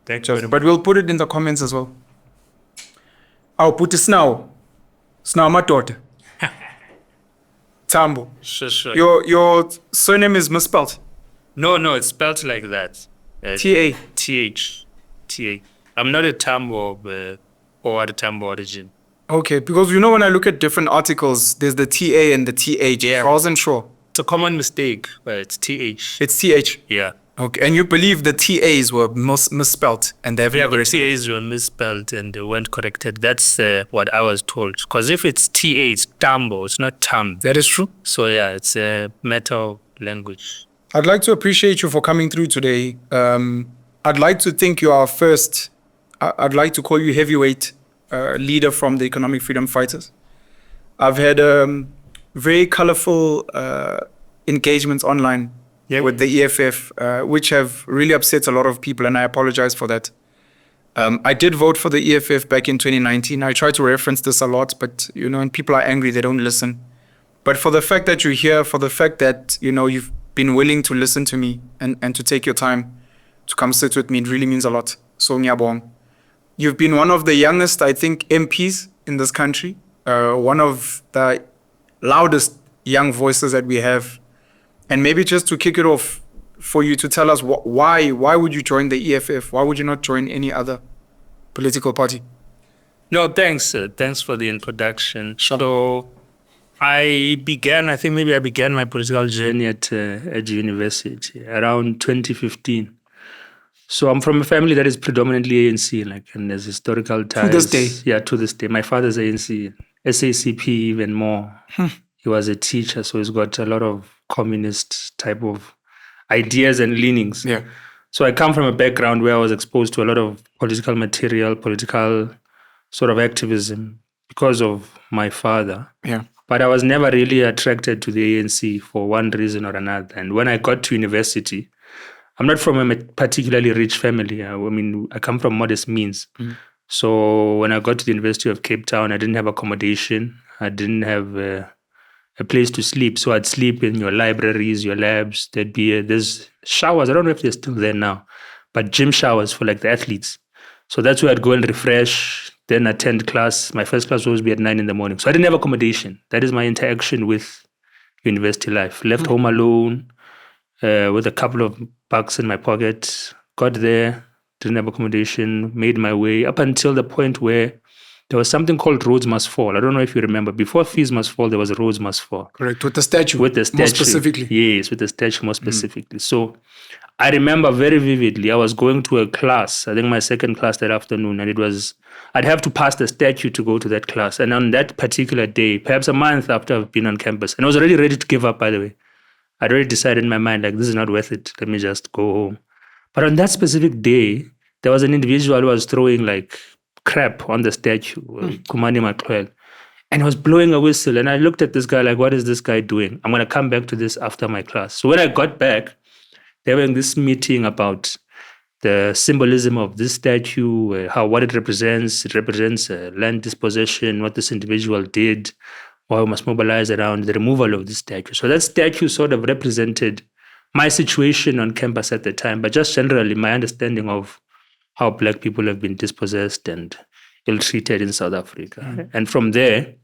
Thank you. But we'll put it in the comments as well. I'll put it Sinawo Madoda Thambo. Sure. Your surname is misspelled. No, it's spelled like that. T-A. T-A. I'm not a Thambo or a Thambo origin. Okay, because when I look at different articles, there's the T-A and the T-H. Yeah. I wasn't sure. It's a common mistake, but it's T-H. It's T-H? Yeah. Okay, and you believe the T-A's were misspelled and they've the T-A's were misspelled and they weren't corrected. That's what I was told. Because if it's T-A, it's Thambo, it's not Tham. That is true. So yeah, it's a matter of language. I'd like to appreciate you for coming through today. I'd like to think you are first. I'd like to call you heavyweight leader from the Economic Freedom Fighters. I've had very colorful engagements online with the EFF, which have really upset a lot of people, and I apologize for that. I did vote for the EFF back in 2019. I try to reference this a lot, but when people are angry, they don't listen. But for the fact that you're here, for the fact that you've been willing to listen to me and to take your time to come sit with me, it really means a lot. So ngiyabonga. You've been one of the youngest, I think, MPs in this country, one of the loudest young voices that we have. And maybe just to kick it off, for you to tell us why would you join the EFF? Why would you not join any other political party? No, thanks. Thanks for the introduction. So I began my political journey at university around 2015. So I'm from a family that is predominantly ANC, and there's historical ties. To this day? Yeah, to this day. My father's ANC, SACP even more. He was a teacher, so he's got a lot of communist type of ideas and leanings. Yeah. So I come from a background where I was exposed to a lot of political material, political sort of activism because of my father. Yeah. But I was never really attracted to the ANC for one reason or another. And when I got to university, I'm not from a particularly rich family. I come from modest means. So when I got to the University of Cape Town, I didn't have accommodation. I didn't have a place to sleep. So I'd sleep in your libraries, your labs. There's showers. I don't know if they're still there now, but gym showers for the athletes. So that's where I'd go and refresh, then attend class. My first class would always be at 9 a.m. So I didn't have accommodation. That is my interaction with university life. Left home alone with a couple of bucks in my pocket. Got there, didn't have accommodation, made my way up until the point where there was something called Roads Must Fall. I don't know if you remember. Before Fees Must Fall, there was Roads Must Fall. Correct. With the statue. More specifically. Yes, with the statue more specifically. So I remember very vividly, I was going to a class, I think my second class that afternoon, and I'd have to pass the statue to go to that class. And on that particular day, perhaps a month after I've been on campus, and I was already ready to give up, by the way. I'd already decided in my mind, this is not worth it. Let me just go home. But on that specific day, there was an individual who was throwing crap on the statue, Kumani Makwel, and he was blowing a whistle. And I looked at this guy what is this guy doing? I'm going to come back to this after my class. So when I got back, they were in this meeting about the symbolism of this statue, what it represents. It represents land dispossession, what this individual did, why we must mobilize around the removal of this statue. So that statue sort of represented my situation on campus at the time, but just generally my understanding of how Black people have been dispossessed and ill-treated in South Africa. And from there,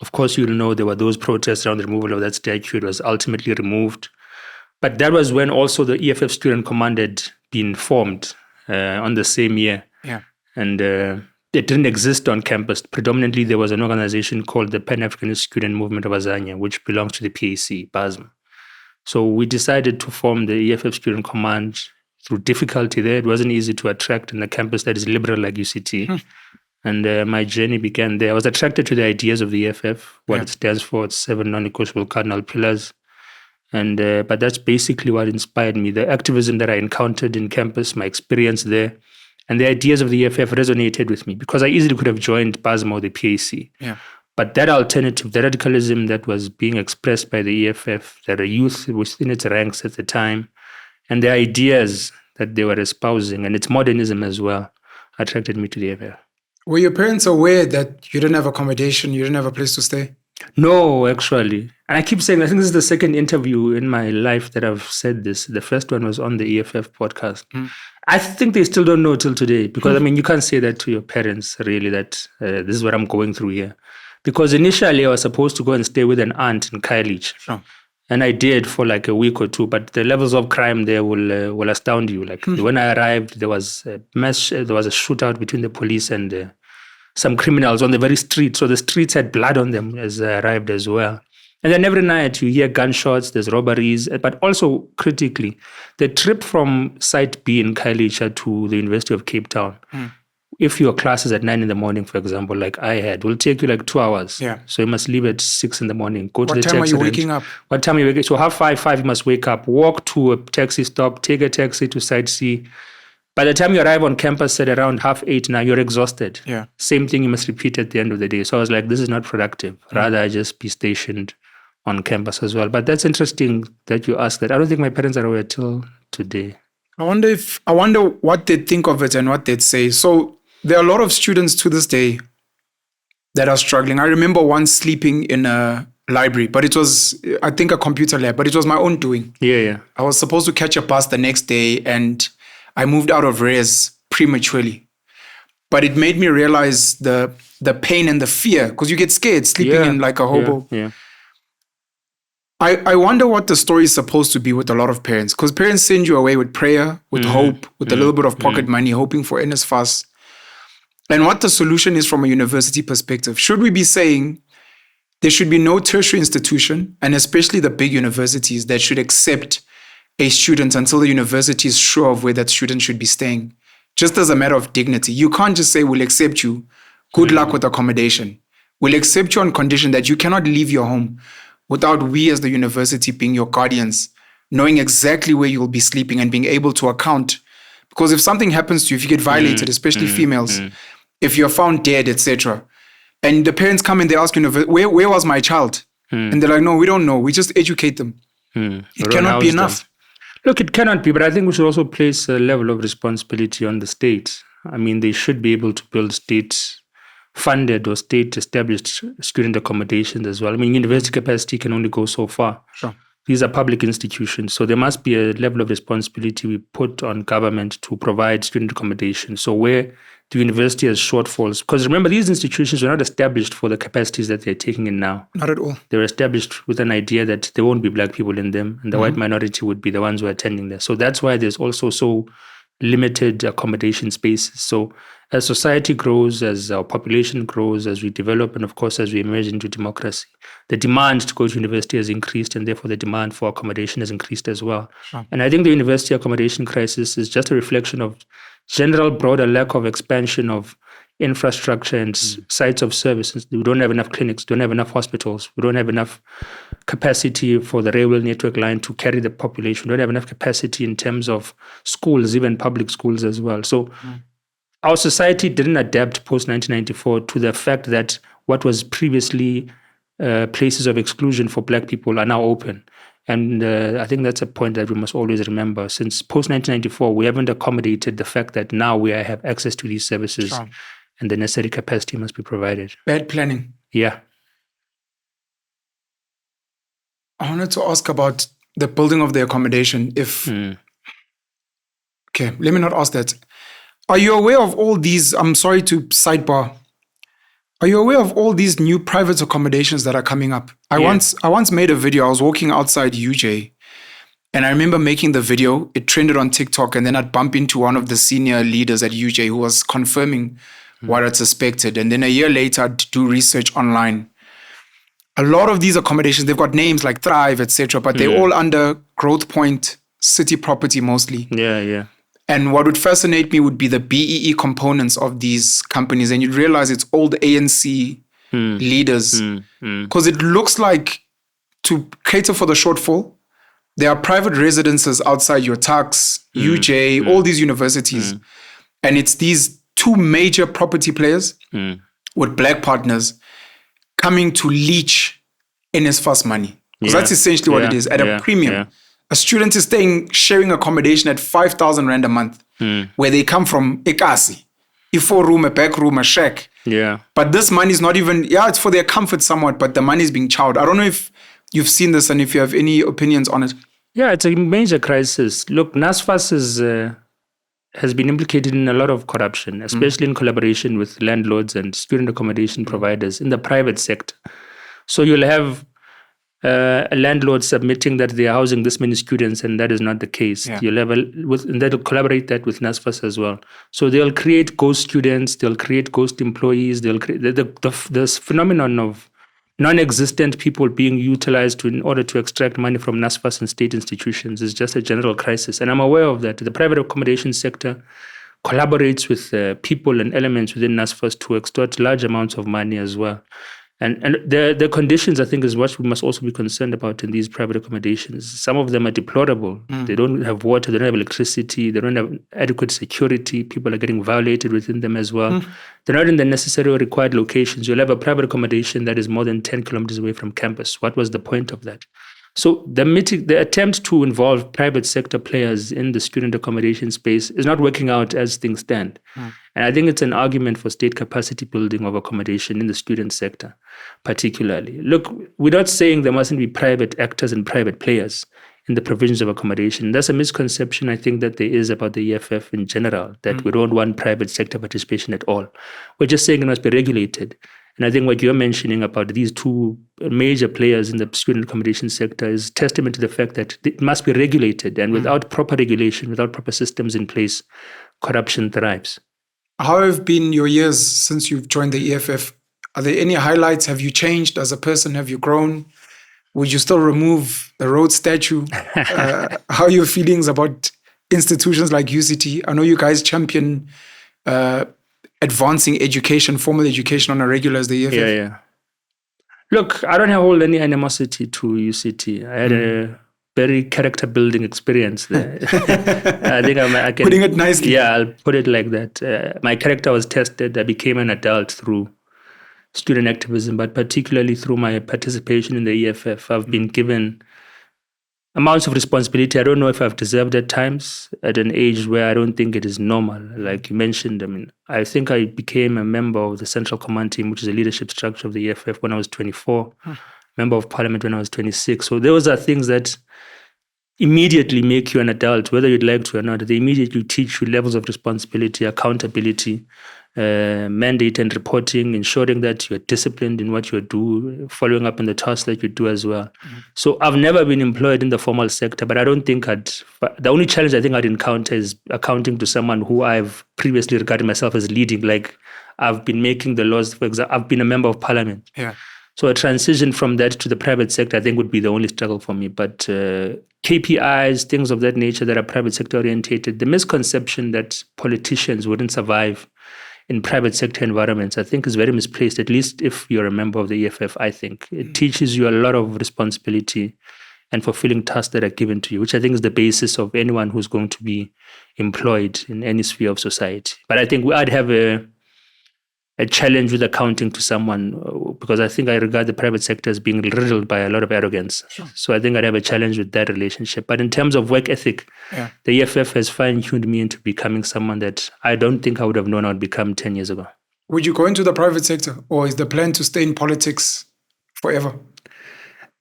of course, you'll know there were those protests around the removal of that statue. It was ultimately removed. But that was when also the EFF Student Command had been formed on the same year. Yeah. And it didn't exist on campus. Predominantly, there was an organization called the Pan-Africanist Student Movement of Azania, which belongs to the PAC, BASM. So we decided to form the EFF Student Command through difficulty there. It wasn't easy to attract in a campus that is liberal like UCT. And my journey began there. I was attracted to the ideas of the EFF, what it stands for. It's 7 non-negotiable cardinal pillars. And but that's basically what inspired me. The activism that I encountered in campus, my experience there, and the ideas of the EFF resonated with me because I easily could have joined BASM or the PAC. Yeah. But that alternative, the radicalism that was being expressed by the EFF, the youth within its ranks at the time, and the ideas that they were espousing, and its modernism as well, attracted me to the EFF. Were your parents aware that you didn't have accommodation, you didn't have a place to stay? No, actually. And I keep saying, I think this is the second interview in my life that I've said this. The first one was on the EFF podcast. I think they still don't know till today because, I mean, you can't say that to your parents, really, that this is what I'm going through here. Because initially I was supposed to go and stay with an aunt in Khayelitsha. Sure. And I did for like a week or two, but the levels of crime there will astound you. Like when I arrived, there was a shootout between the police and some criminals on the very street. So the streets had blood on them as I arrived as well. And then every night you hear gunshots, there's robberies, but also critically, the trip from Site B in Khayelitsha to the University of Cape Town, if your class is at 9 a.m, for example, like I had, will take you like 2 hours. Yeah. So you must leave at 6 a.m, go to the taxi. What time are you range. waking up? What time are you waking up? So 5:30, you must wake up, walk to a taxi stop, take a taxi to Site C. By the time you arrive on campus at around 8:30 now, you're exhausted. Yeah. Same thing you must repeat at the end of the day. So I was like, this is not productive. Rather, I just be stationed on campus as well. But that's interesting that you ask that. I don't think my parents are aware till today. I wonder what they'd think of it and what they'd say. So there are a lot of students to this day that are struggling. I remember once sleeping in a library, but it was, I think, a computer lab, but it was my own doing. Yeah. I was supposed to catch a bus the next day and I moved out of res prematurely. But it made me realize the pain and the fear, because you get scared sleeping in like a hobo. Yeah. I wonder what the story is supposed to be with a lot of parents, because parents send you away with prayer, with hope, with a little bit of pocket money, hoping for NSFAS. And what the solution is from a university perspective. Should we be saying there should be no tertiary institution, and especially the big universities, that should accept a student until the university is sure of where that student should be staying, just as a matter of dignity? You can't just say, we'll accept you. Good luck with accommodation. We'll accept you on condition that you cannot leave your home without we as the university being your guardians, knowing exactly where you'll be sleeping and being able to account. Because if something happens to you, if you get violated, especially females, if you're found dead, etc., and the parents come and they ask you, where was my child? And they're like, no, we don't know. We just educate them. It cannot be enough. Look, it cannot be, but I think we should also place a level of responsibility on the state. I mean, they should be able to build state-funded or state-established student accommodations as well. I mean, university capacity can only go so far. Sure. These are public institutions, so there must be a level of responsibility we put on government to provide student accommodation. So where the university has shortfalls, because remember, these institutions were not established for the capacities that they're taking in now. Not at all. They were established with an idea that there won't be black people in them, and the white minority would be the ones who are attending there. So that's why there's also so limited accommodation spaces. So as society grows, as our population grows, as we develop, and of course, as we emerge into democracy, the demand to go to university has increased, and therefore the demand for accommodation has increased as well. Sure. And I think the university accommodation crisis is just a reflection of general broader lack of expansion of infrastructure and sites of services. We don't have enough clinics, we don't have enough hospitals, we don't have enough capacity for the railway network line to carry the population, we don't have enough capacity in terms of schools, even public schools as well. So our society didn't adapt post-1994 to the fact that what was previously places of exclusion for black people are now open. And I think that's a point that we must always remember. Since post-1994, we haven't accommodated the fact that now we have access to these services. Sure. And the necessary capacity must be provided. Bad planning. Yeah. I wanted to ask about the building of the accommodation. Okay, let me not ask that. Are you aware of all these, I'm sorry to sidebar, are you aware of all these new private accommodations that are coming up? I once made a video. I was walking outside UJ, and I remember making the video. It trended on TikTok, and then I'd bump into one of the senior leaders at UJ who was confirming what I'd suspected. And then a year later, I'd do research online. A lot of these accommodations, they've got names like Thrive, etc., but they're all under Growth Point City Property mostly. Yeah. And what would fascinate me would be the BEE components of these companies. And you'd realize it's old ANC leaders. Because it looks like, to cater for the shortfall, there are private residences outside your tax, UJ, all these universities. And it's these two major property players with black partners coming to leech NSFAS money. Because that's essentially what it is, at a premium. Yeah. A student is sharing accommodation at 5,000 Rand a month, where they come from Ekasi. a 4-room, a back room, a shack. Yeah. But this money is not even, it's for their comfort somewhat, but the money is being chowed. I don't know if you've seen this and if you have any opinions on it. Yeah, it's a major crisis. Look, NSFAS has been implicated in a lot of corruption, especially in collaboration with landlords and student accommodation providers in the private sector. So you'll have a landlord submitting that they are housing this many students, and that is not the case. Yeah. You'll have and they'll collaborate that with NSFAS as well. So they'll create ghost students, they'll create ghost employees, they'll create this phenomenon of non-existent people being utilized in order to extract money from NSFAS and state institutions is just a general crisis. And I'm aware of that. The private accommodation sector collaborates with people and elements within NSFAS to extort large amounts of money as well. And the conditions, I think, is what we must also be concerned about in these private accommodations. Some of them are deplorable. They don't have water, they don't have electricity, they don't have adequate security. People are getting violated within them as well. They're not in the necessary or required locations. You'll have a private accommodation that is more than 10 kilometers away from campus. What was the point of that? So the attempt to involve private sector players in the student accommodation space is not working out as things stand. And I think it's an argument for state capacity building of accommodation in the student sector, particularly. Look, we're not saying there mustn't be private actors and private players in the provisions of accommodation. That's a misconception, I think, that there is about the EFF in general, that we don't want private sector participation at all. We're just saying it must be regulated. And I think what you're mentioning about these two major players in the student accommodation sector is testament to the fact that it must be regulated. And without proper regulation, without proper systems in place, corruption thrives. How have been your years since you've joined the EFF? Are there any highlights? Have you changed as a person? Have you grown? Would you still remove the road statue? How are your feelings about institutions like UCT? I know you guys champion advancing education, formal education on a regular as the EFF. Yeah. Look, I don't hold any animosity to UCT. I had a very character building experience there. I think I can putting it nicely. Yeah, I'll put it like that. My character was tested. I became an adult through student activism, but particularly through my participation in the EFF. I've been given amounts of responsibility I don't know if I've deserved at times, at an age where I don't think it is normal. Like you mentioned, I think I became a member of the Central Command Team, which is a leadership structure of the EFF, when I was 24, member of Parliament when I was 26. So those are things that immediately make you an adult, whether you'd like to or not. They immediately teach you levels of responsibility, accountability, mandate and reporting, ensuring that you're disciplined in what you do, following up on the tasks that you do as well. So I've never been employed in the formal sector, but I don't think the only challenge I think I'd encounter is accounting to someone who I've previously regarded myself as leading. Like I've been making the laws, for example, I've been a member of parliament. Yeah. So a transition from that to the private sector, I think, would be the only struggle for me. But KPIs, things of that nature that are private sector orientated, the misconception that politicians wouldn't survive in private sector environments, I think is very misplaced, at least if you're a member of the EFF, I think. It teaches you a lot of responsibility and fulfilling tasks that are given to you, which I think is the basis of anyone who's going to be employed in any sphere of society. But I think I'd have a challenge with accounting to someone, because I think I regard the private sector as being riddled by a lot of arrogance. Sure. So I think I'd have a challenge with that relationship. But in terms of work ethic, the EFF has fine-tuned me into becoming someone that I don't think I would have known I would become 10 years ago. Would you go into the private sector, or is the plan to stay in politics forever?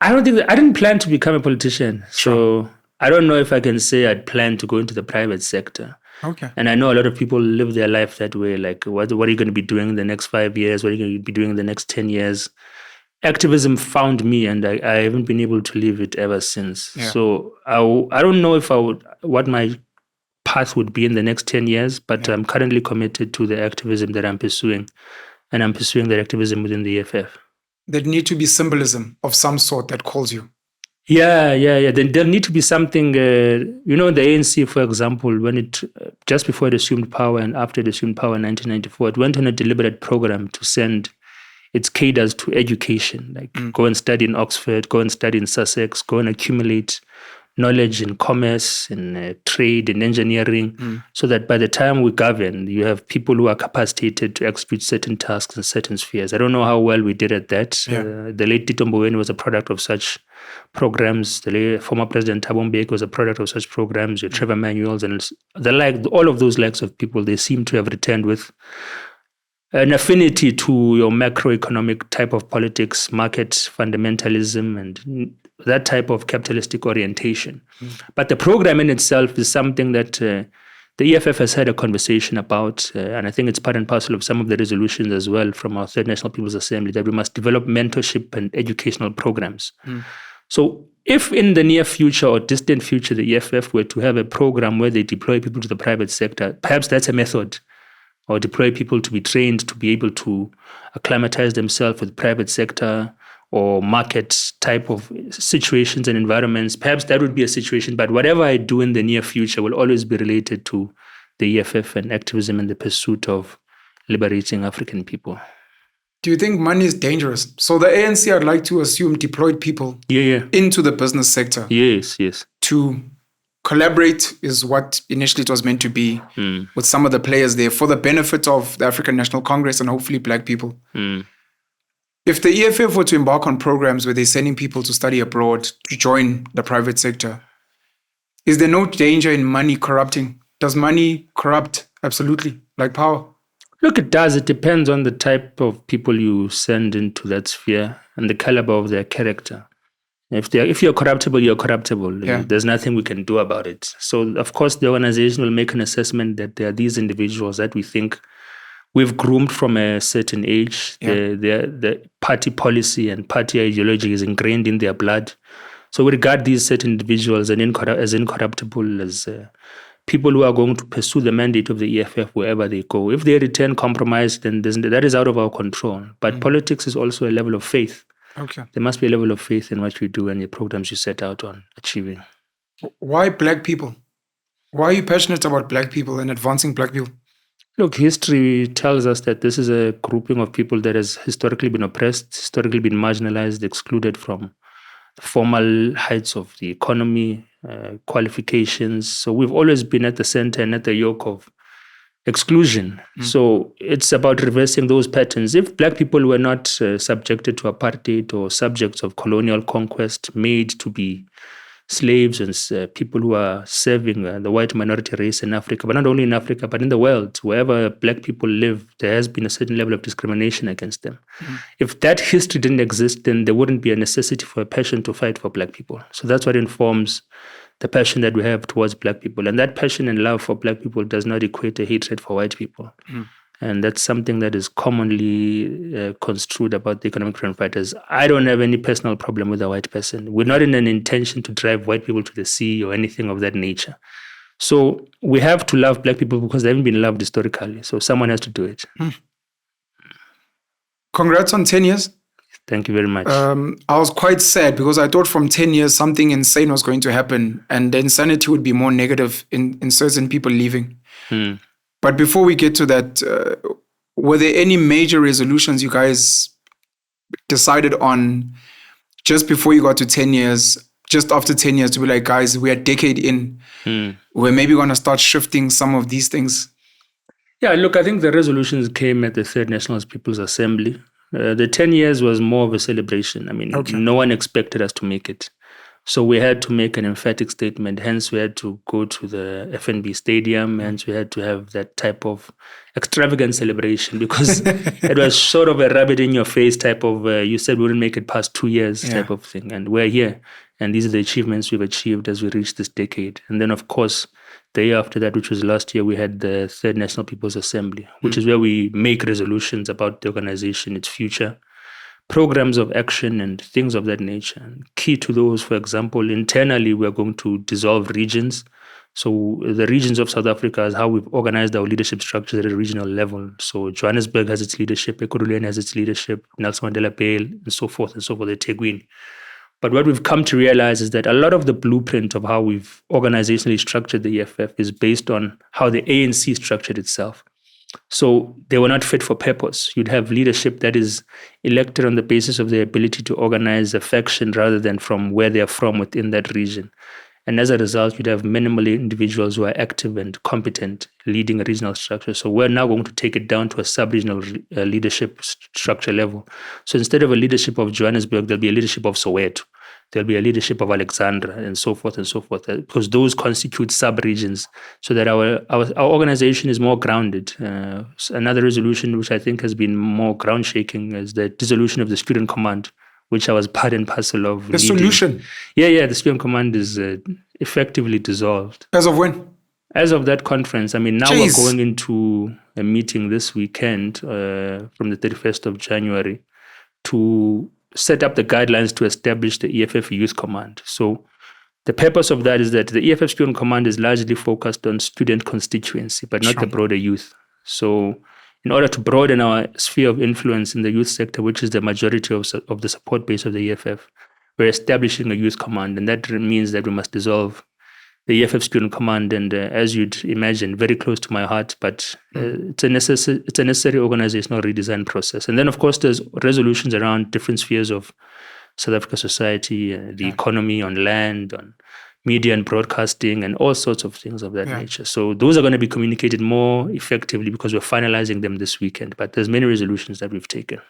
I didn't plan to become a politician. Sure. So I don't know if I can say I'd plan to go into the private sector. Okay. And I know a lot of people live their life that way. Like, what are you going to be doing in the next 5 years? What are you going to be doing in the next 10 years? Activism found me, and I haven't been able to leave it ever since. Yeah. So I don't know what my path would be in the next 10 years, but I'm currently committed to the activism that I'm pursuing. And I'm pursuing that activism within the EFF. There need to be symbolism of some sort that calls you. Yeah. Then there'll need to be something, the ANC, for example, when just before it assumed power and after it assumed power in 1994, it went on a deliberate program to send its cadres to education, like go and study in Oxford, go and study in Sussex, go and accumulate knowledge in commerce, in trade, in engineering, so that by the time we govern, you have people who are capacitated to execute certain tasks in certain spheres. I don't know how well we did at that. The late Tito Mboweni was a product of such programs. The late former President Thabo Mbeki was a product of such programs. Your Trevor Manuels and the like, all of those likes of people, they seem to have returned with an affinity to your macroeconomic type of politics, market fundamentalism, and that type of capitalistic orientation. But the program in itself is something that the EFF has had a conversation about, and I think it's part and parcel of some of the resolutions as well from our Third National People's Assembly, that we must develop mentorship and educational programs. So if in the near future or distant future, the EFF were to have a program where they deploy people to the private sector, perhaps that's a method, or deploy people to be trained to be able to acclimatize themselves with private sector or market type of situations and environments. Perhaps that would be a situation, but whatever I do in the near future will always be related to the EFF and activism in the pursuit of liberating African people. Do you think money is dangerous? So the ANC, I'd like to assume, deployed people into the business sector. Yes. To collaborate is what initially it was meant to be with some of the players there for the benefit of the African National Congress and hopefully black people. If the EFF were to embark on programs where they're sending people to study abroad, to join the private sector, is there no danger in money corrupting? Does money corrupt? Absolutely, like power. Look, it does. It depends on the type of people you send into that sphere and the caliber of their character. If you're corruptible, you're corruptible. Yeah. There's nothing we can do about it. So, of course, the organization will make an assessment that there are these individuals that we think we've groomed from a certain age. The party policy and party ideology is ingrained in their blood. So we regard these certain individuals as incorruptible, as people who are going to pursue the mandate of the EFF wherever they go. If they return compromised, then that is out of our control. But politics is also a level of faith. Okay. There must be a level of faith in what you do and the programs you set out on achieving. Why black people? Why are you passionate about black people and advancing black people? Look, history tells us that this is a grouping of people that has historically been oppressed, historically been marginalized, excluded from the formal heights of the economy, qualifications. So we've always been at the center and at the yoke of exclusion. So it's about reversing those patterns. If black people were not subjected to apartheid or subjects of colonial conquest, made to be slaves and people who are serving the white minority race in Africa, but not only in Africa, but in the world, wherever black people live, there has been a certain level of discrimination against them. If that history didn't exist, then there wouldn't be a necessity for a passion to fight for black people. So that's what informs the passion that we have towards black people. And that passion and love for black people does not equate to hatred for white people. And that's something that is commonly construed about the economic freedom fighters. I don't have any personal problem with a white person. We're not in an intention to drive white people to the sea or anything of that nature. So we have to love black people because they haven't been loved historically. So someone has to do it. Congrats on 10 years. Thank you very much. I was quite sad because I thought from 10 years something insane was going to happen and the insanity would be more negative in certain people leaving. But before we get to that, were there any major resolutions you guys decided on just before you got to 10 years, just after 10 years, to be like, guys, we're a decade in, we're maybe going to start shifting some of these things? Yeah, look, I think the resolutions came at the Third National People's Assembly. The 10 years was more of a celebration. I mean, no one expected us to make it. So we had to make an emphatic statement. Hence, we had to go to the FNB Stadium. Hence, we had to have that type of extravagant celebration because it was sort of a rabbit-in-your-face type of, you said we wouldn't make it past 2 years type of thing. And we're here. And these are the achievements we've achieved as we reach this decade. And then, of course, the year after that, which was last year, we had the Third National People's Assembly, which is where we make resolutions about the organization, its future, programs of action and things of that nature. And key to those, for example, internally, we're going to dissolve regions. So the regions of South Africa is how we've organized our leadership structures at a regional level. So Johannesburg has its leadership, Ekurhuleni has its leadership, Nelson Mandela Bay, and so forth, eThekwini. But what we've come to realize is that a lot of the blueprint of how we've organizationally structured the EFF is based on how the ANC structured itself. So they were not fit for purpose. You'd have leadership that is elected on the basis of their ability to organize a faction rather than from where they're from within that region. And as a result, you'd have minimally individuals who are active and competent leading a regional structure. So we're now going to take it down to a sub-regional leadership structure level. So instead of a leadership of Johannesburg, there'll be a leadership of Soweto. There'll be a leadership of Alexandra and so forth, because those constitute sub-regions so that our organization is more grounded. Another resolution which I think has been more ground-shaking is the dissolution of the Student Command, which I was part and parcel of. The solution? Yeah, the Student Command is effectively dissolved. As of when? As of that conference. I mean, now we're going into a meeting this weekend from the 31st of January to set up the guidelines to establish the EFF Youth Command. So the purpose of that is that the EFF Student Command is largely focused on student constituency, but not the broader youth. So in order to broaden our sphere of influence in the youth sector, which is the majority of the support base of the EFF, we're establishing a youth command. And that means that we must dissolve the EFF Student Command. And as you'd imagine, very close to my heart, but it's a necessary organizational redesign process. And then, of course, there's resolutions around different spheres of South Africa society, the economy, on land, on media and broadcasting, and all sorts of things of that nature. So those are going to be communicated more effectively because we're finalizing them this weekend. But there's many resolutions that we've taken.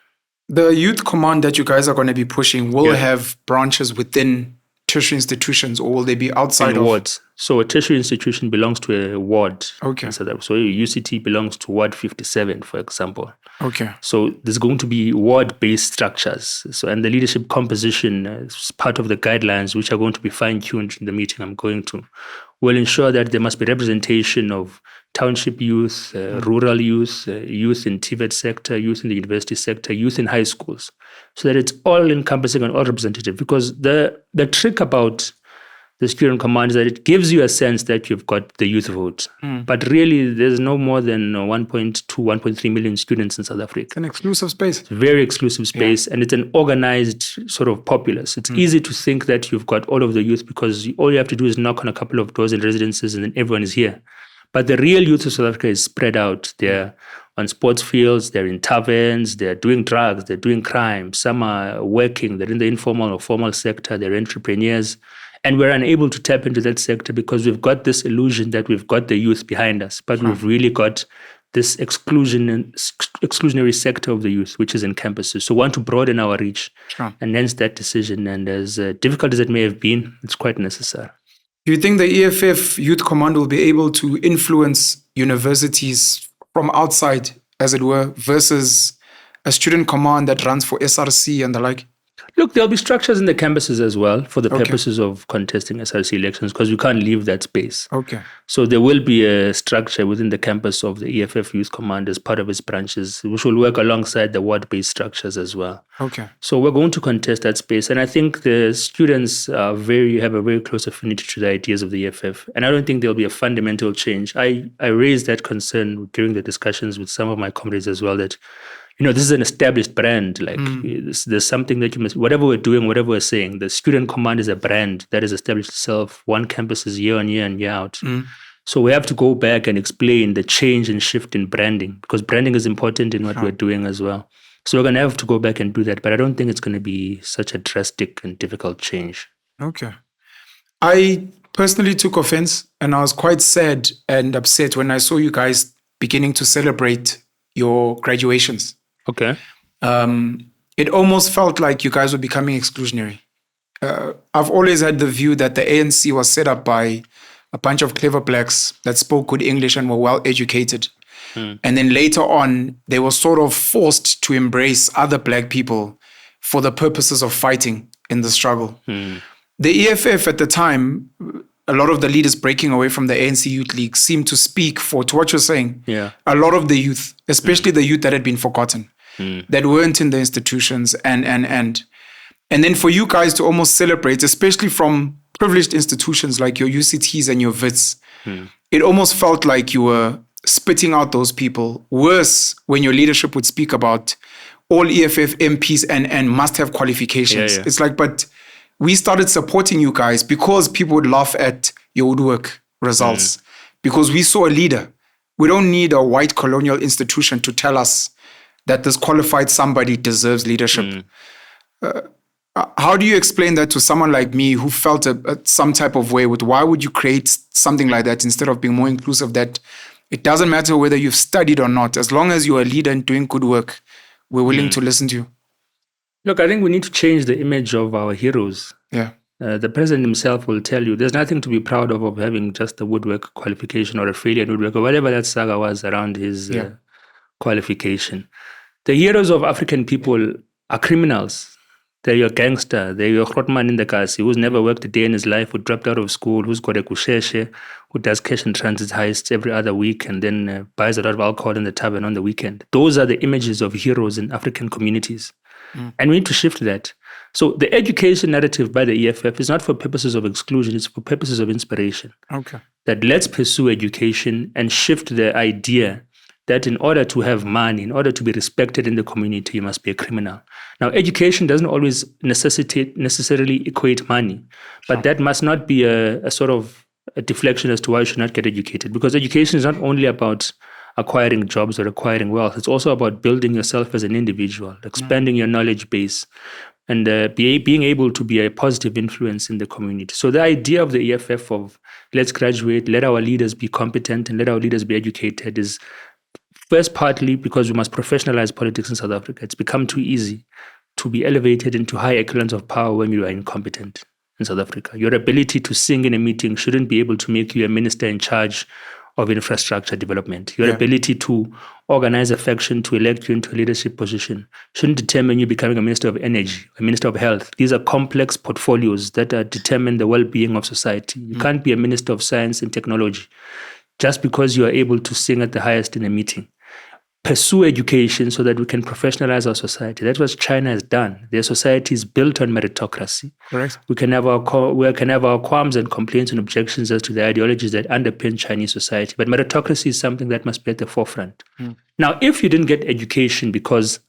The youth command that you guys are going to be pushing will have branches within tertiary institutions, or will they be outside of wards? So a tertiary institution belongs to a ward. Okay. So UCT belongs to Ward 57, for example. Okay. So there's going to be ward-based structures. So, and the leadership composition is part of the guidelines, which are going to be fine-tuned in the meeting I'm going to, will ensure that there must be representation of township youth, rural youth, youth in TVET sector, youth in the university sector, youth in high schools, so that it's all encompassing and all representative. Because the trick about the Student Command is that it gives you a sense that you've got the youth vote. But really, there's no more than 1.2, 1.3 million students in South Africa. It's an exclusive space. It's a very exclusive space, and it's an organized sort of populace. It's easy to think that you've got all of the youth because all you have to do is knock on a couple of doors and residences and then everyone is here. But the real youth of South Africa is spread out. They're on sports fields, they're in taverns, they're doing drugs, they're doing crime. Some are working, they're in the informal or formal sector, they're entrepreneurs. And we're unable to tap into that sector because we've got this illusion that we've got the youth behind us, but we've really got this exclusionary sector of the youth, which is in campuses. So we want to broaden our reach, and hence that decision. And as difficult as it may have been, it's quite necessary. Do you think the EFF Youth Command will be able to influence universities from outside, as it were, versus a student command that runs for SRC and the like? Look, there'll be structures in the campuses as well for the purposes of contesting SRC elections because we can't leave that space. Okay. So there will be a structure within the campus of the EFF Youth Command as part of its branches, which will work alongside the ward-based structures as well. Okay. So we're going to contest that space. And I think the students have a very close affinity to the ideas of the EFF. And I don't think there'll be a fundamental change. I raised that concern during the discussions with some of my comrades as well that, this is an established brand. Like there's something that you must, whatever we're doing, whatever we're saying, the Student Command is a brand that has established itself. One campus is year on year and year out. So we have to go back and explain the change and shift in branding because branding is important in what we're doing as well. So we're going to have to go back and do that. But I don't think it's going to be such a drastic and difficult change. Okay. I personally took offense and I was quite sad and upset when I saw you guys beginning to celebrate your graduations. Okay. It almost felt like you guys were becoming exclusionary. I've always had the view that the ANC was set up by a bunch of clever blacks that spoke good English and were well educated. And then later on, they were sort of forced to embrace other black people for the purposes of fighting in the struggle. The EFF at the time, a lot of the leaders breaking away from the ANC Youth League seemed to speak to what you're saying. Yeah. A lot of the youth, especially the youth that had been forgotten, that weren't in the institutions. And then for you guys to almost celebrate, especially from privileged institutions like your UCTs and your VITs, it almost felt like you were spitting out those people. Worse, when your leadership would speak about all EFF MPs and must have qualifications. It's like, but we started supporting you guys because people would laugh at your woodwork results because we saw a leader. We don't need a white colonial institution to tell us that this qualified somebody deserves leadership. How do you explain that to someone like me who felt some type of way with why would you create something like that instead of being more inclusive, that it doesn't matter whether you've studied or not, as long as you're a leader and doing good work, we're willing to listen to you? Look, I think we need to change the image of our heroes. Yeah. The president himself will tell you there's nothing to be proud of having just a woodwork qualification or a failure in woodwork or whatever that saga was around his qualification. The heroes of African people are criminals. They're your gangster. They're your Grotman in the Kasi, who's never worked a day in his life, who dropped out of school, who's got a kusheshe, who does cash and transit heists every other week and then buys a lot of alcohol in the tavern on the weekend. Those are the images of heroes in African communities. And we need to shift that. So the education narrative by the EFF is not for purposes of exclusion, it's for purposes of inspiration. Okay. That let's pursue education and shift the idea that in order to have money, in order to be respected in the community, you must be a criminal. Now, education doesn't always necessarily equate money, but that must not be a sort of a deflection as to why you should not get educated, because education is not only about acquiring jobs or acquiring wealth. It's also about building yourself as an individual, expanding your knowledge base, and being able to be a positive influence in the community. So the idea of the EFF of let's graduate, let our leaders be competent, and let our leaders be educated is first partly because we must professionalize politics in South Africa. It's become too easy to be elevated into high echelons of power when you are incompetent in South Africa. Your ability to sing in a meeting shouldn't be able to make you a minister in charge of infrastructure development. Your ability to organize a faction to elect you into a leadership position shouldn't determine you becoming a minister of energy, a minister of health. These are complex portfolios that determine the well-being of society. You can't be a minister of science and technology just because you are able to sing at the highest in a meeting. Pursue education so that we can professionalize our society. That's what China has done. Their society is built on meritocracy. Correct. We can have our qualms and complaints and objections as to the ideologies that underpin Chinese society, but meritocracy is something that must be at the forefront. Now, if you didn't get education because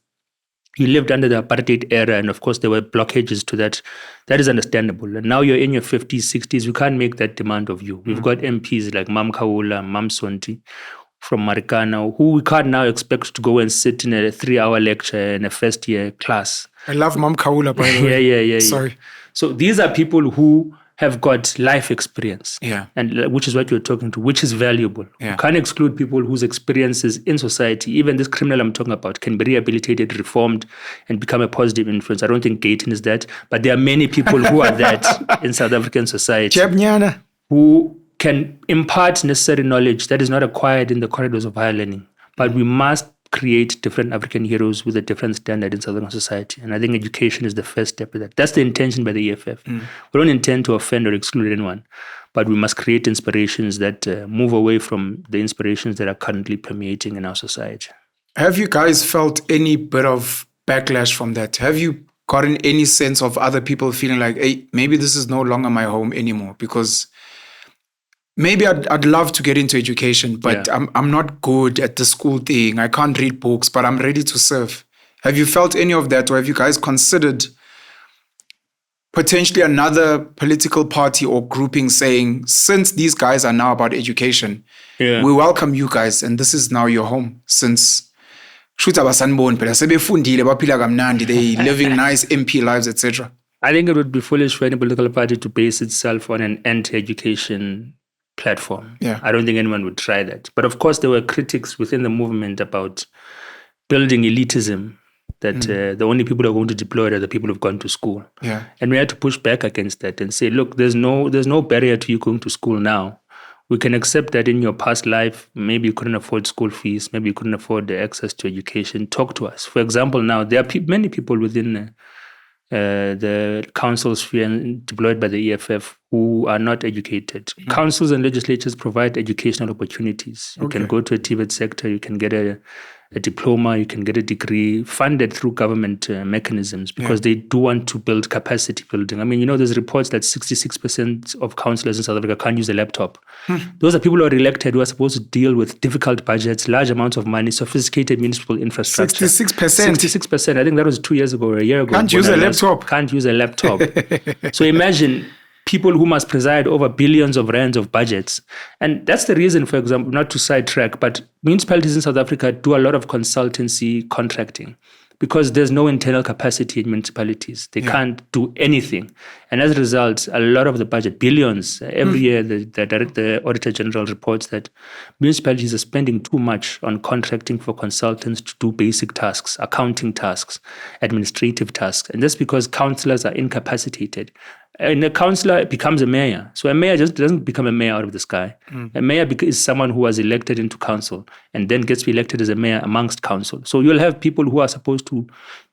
you lived under the apartheid era, and of course there were blockages to that, that is understandable. And now you're in your 50s, 60s, we can't make that demand of you. We've got MPs like Mam Kaula, Mam Sonti, from Marikana, who we can't now expect to go and sit in a 3-hour lecture in a first year class. I love Mam Kaula, by the way. Yeah. Sorry. So these are people who have got life experience, and which is what you're talking to, which is valuable. You can't exclude people whose experiences in society, even this criminal I'm talking about, can be rehabilitated, reformed, and become a positive influence. I don't think Gayton is that, but there are many people who are that in South African society, who can impart necessary knowledge that is not acquired in the corridors of higher learning. But we must create different African heroes with a different standard in South African society. And I think education is the first step of that. That's the intention by the EFF. We don't intend to offend or exclude anyone, but we must create inspirations that move away from the inspirations that are currently permeating in our society. Have you guys felt any bit of backlash from that? Have you gotten any sense of other people feeling like, hey, maybe this is no longer my home anymore? Because maybe I'd love to get into education, but I'm not good at the school thing. I can't read books, but I'm ready to serve. Have you felt any of that, or have you guys considered potentially another political party or grouping saying, since these guys are now about education, we welcome you guys, and this is now your home, since they living nice MP lives, etc.? I think it would be foolish for any political party to base itself on an anti-education platform. I don't think anyone would try that. But of course, there were critics within the movement about building elitism, that the only people who are going to deploy it are the people who've gone to school. And we had to push back against that and say, look, there's no barrier to you going to school now. We can accept that in your past life, maybe you couldn't afford school fees, maybe you couldn't afford the access to education. Talk to us. For example, now there are many people within the council sphere deployed by the EFF who are not educated. Councils and legislatures provide educational opportunities. You can go to a TVET sector, you can get a diploma, you can get a degree funded through government mechanisms, because they do want to build capacity building. I mean, there's reports that 66% of councillors in South Africa can't use a laptop. Those are people who are elected, who are supposed to deal with difficult budgets, large amounts of money, sophisticated municipal infrastructure. 66%. I think that was 2 years ago or a year ago. Can't use a laptop. So imagine people who must preside over billions of rands of budgets. And that's the reason, for example, not to sidetrack, but municipalities in South Africa do a lot of consultancy contracting. because there's no internal capacity in municipalities. They can't do anything. And as a result, a lot of the budget, billions, every year the Auditor General reports that municipalities are spending too much on contracting for consultants to do basic tasks, accounting tasks, administrative tasks. And that's because councillors are incapacitated. And a councillor becomes a mayor. So a mayor just doesn't become a mayor out of the sky. A mayor is someone who was elected into council and then gets elected as a mayor amongst council. So you'll have people who are supposed to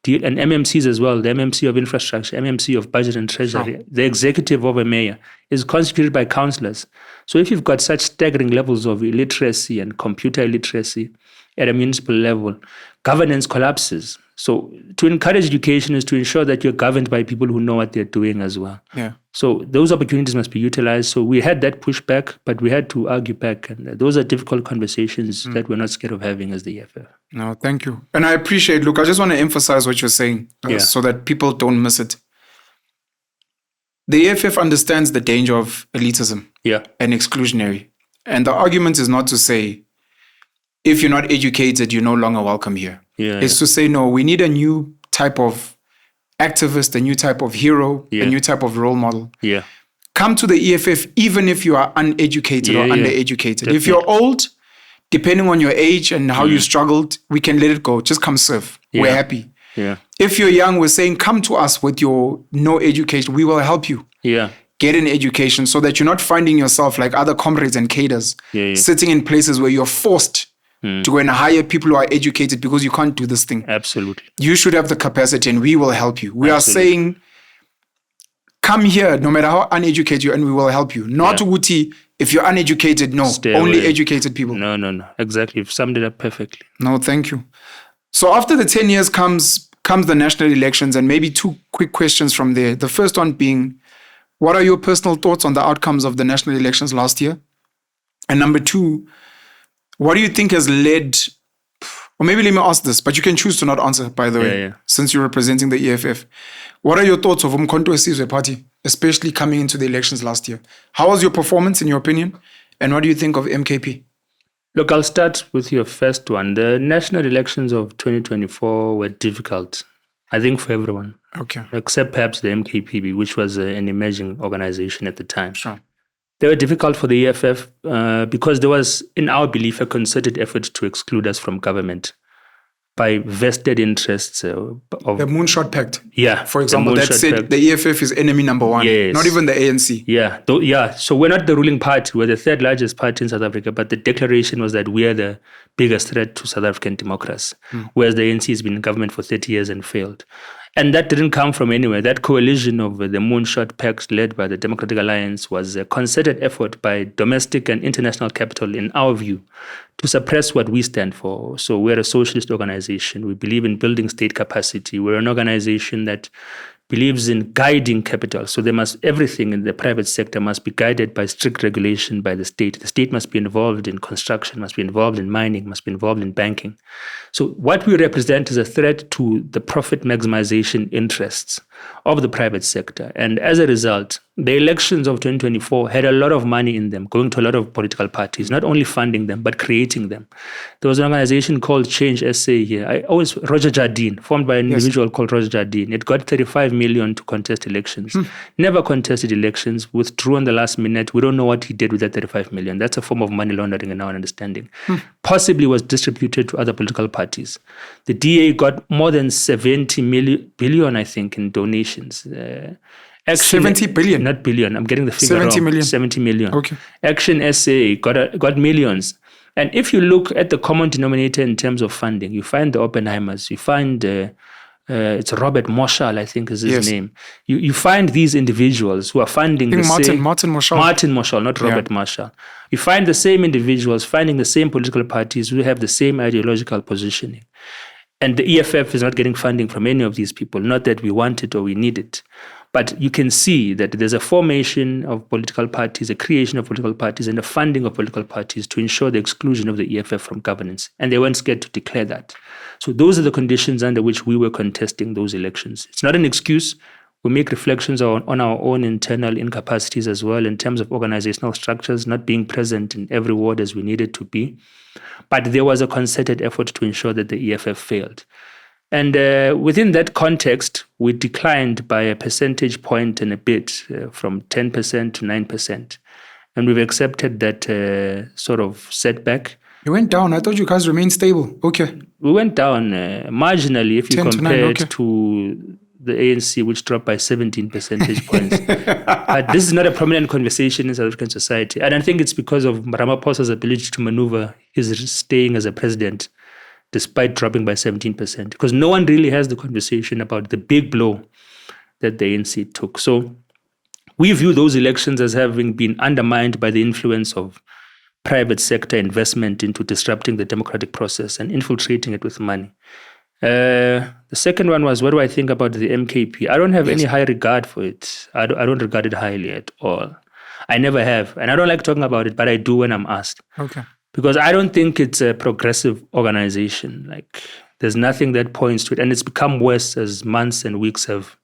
deal, and MMCs as well, the MMC of infrastructure, MMC of budget and treasury, the executive of a mayor is constituted by councillors. So if you've got such staggering levels of illiteracy and computer illiteracy at a municipal level, governance collapses. So to encourage education is to ensure that you're governed by people who know what they're doing as well. Yeah. So those opportunities must be utilized. So we had that pushback, but we had to argue back. And those are difficult conversations that we're not scared of having as the EFF. No, thank you. And I appreciate, look, I just want to emphasize what you're saying so that people don't miss it. The EFF understands the danger of elitism and exclusionary. And the argument is not to say, if you're not educated, you're no longer welcome here. It's to say, no, we need a new type of activist, a new type of hero, a new type of role model. Come to the EFF even if you are uneducated or undereducated. Definitely. If you're old, depending on your age and how you struggled, we can let it go. Just come serve. We're happy. If you're young, we're saying, come to us with your no education. We will help you. Get an education so that you're not finding yourself like other comrades and cadres sitting in places where you're forced to go and hire people who are educated because you can't do this thing. Absolutely. You should have the capacity and we will help you. We are saying, come here no matter how uneducated you are and we will help you. Not Uti, if you're uneducated, no. Stay only away. Educated people. No. Exactly. You've summed it up perfectly. No, thank you. So after the 10 years comes the national elections, and maybe two quick questions from there. The first one being, what are your personal thoughts on the outcomes of the national elections last year? And number two, what do you think has led, or maybe let me ask this, but you can choose to not answer, by the way, since you're representing the EFF. What are your thoughts of Umkhonto weSizwe Party, especially coming into the elections last year? How was your performance, in your opinion? And what do you think of MKP? Look, I'll start with your first one. The national elections of 2024 were difficult, I think, for everyone. Okay. Except perhaps the MKP, which was an emerging organization at the time. Sure. They were difficult for the EFF because there was, in our belief, a concerted effort to exclude us from government by vested interests of the Moonshot Pact. Yeah. For example, that said Pact. The EFF is enemy number one. Yes. Not even the ANC. Yeah. So we're not the ruling party. We're the third largest party in South Africa, but the declaration was that we are the biggest threat to South African democracy, whereas the ANC has been in government for 30 years and failed. And that didn't come from anywhere. That coalition of the Moonshot Pact led by the Democratic Alliance was a concerted effort by domestic and international capital, in our view, to suppress what we stand for. So we're a socialist organization. We believe in building state capacity. We're an organization that believes in guiding capital. So everything in the private sector must be guided by strict regulation by the state. The state must be involved in construction, must be involved in mining, must be involved in banking. So what we represent is a threat to the profit maximization interests of the private sector. And as a result, the elections of 2024 had a lot of money in them, going to a lot of political parties, not only funding them, but creating them. There was an organization called Change SA here. Roger Jardine, formed by an individual called Roger Jardine. It got 35 million to contest elections. Never contested elections, withdrew on the last minute. We don't know what he did with that 35 million. That's a form of money laundering in our understanding. Possibly was distributed to other political parties. The DA got more than 70 billion, I think, in donations. 70 billion? Not billion. I'm getting the figure 70 wrong. million. 70 million. Okay. Action SA got millions. And if you look at the common denominator in terms of funding, you find the Oppenheimers, you find it's Robert Marshall, I think is his name. You find these individuals who are funding Martin Marshall. Martin Marshall, not Robert Marshall. You find the same individuals funding the same political parties who have the same ideological positioning. And the EFF is not getting funding from any of these people, not that we want it or we need it. But you can see that there's a formation of political parties, a creation of political parties, and a funding of political parties to ensure the exclusion of the EFF from governance. And they weren't scared to declare that. So those are the conditions under which we were contesting those elections. It's not an excuse. We make reflections on our own internal incapacities as well in terms of organizational structures, not being present in every ward as we needed to be. But there was a concerted effort to ensure that the EFF failed. And within that context, we declined by a percentage point and a bit, from 10% to 9%. And we've accepted that sort of setback. You went down. I thought you guys remained stable. Okay. We went down marginally if you 10 to 9, compare it okay. to the ANC, which dropped by 17 percentage points. But this is not a prominent conversation in South African society. And I think it's because of Ramaphosa's ability to maneuver his staying as a president, despite dropping by 17%. Because no one really has the conversation about the big blow that the ANC took. So we view those elections as having been undermined by the influence of private sector investment into disrupting the democratic process and infiltrating it with money. The second one was, what do I think about the MKP? I don't have any high regard for it. I don't regard it highly at all. I never have. And I don't like talking about it, but I do when I'm asked. Okay. Because I don't think it's a progressive organization. Like, there's nothing that points to it. And it's become worse as months and weeks have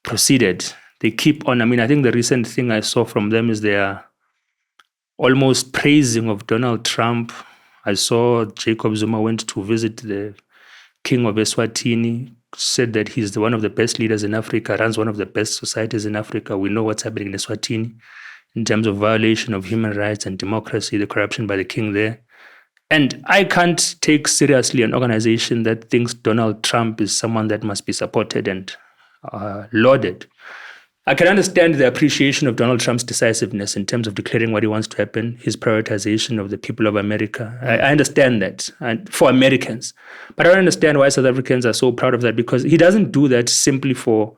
proceeded. They keep on. I mean, I think the recent thing I saw from them is their almost praising of Donald Trump. I saw Jacob Zuma went to visit the king of Eswatini, said that he's one of the best leaders in Africa, runs one of the best societies in Africa. We know what's happening in Eswatini in terms of violation of human rights and democracy, the corruption by the king there. And I can't take seriously an organization that thinks Donald Trump is someone that must be supported and lauded. I can understand the appreciation of Donald Trump's decisiveness in terms of declaring what he wants to happen, his prioritization of the people of America. I understand that, and for Americans. But I don't understand why South Africans are so proud of that, because he doesn't do that simply for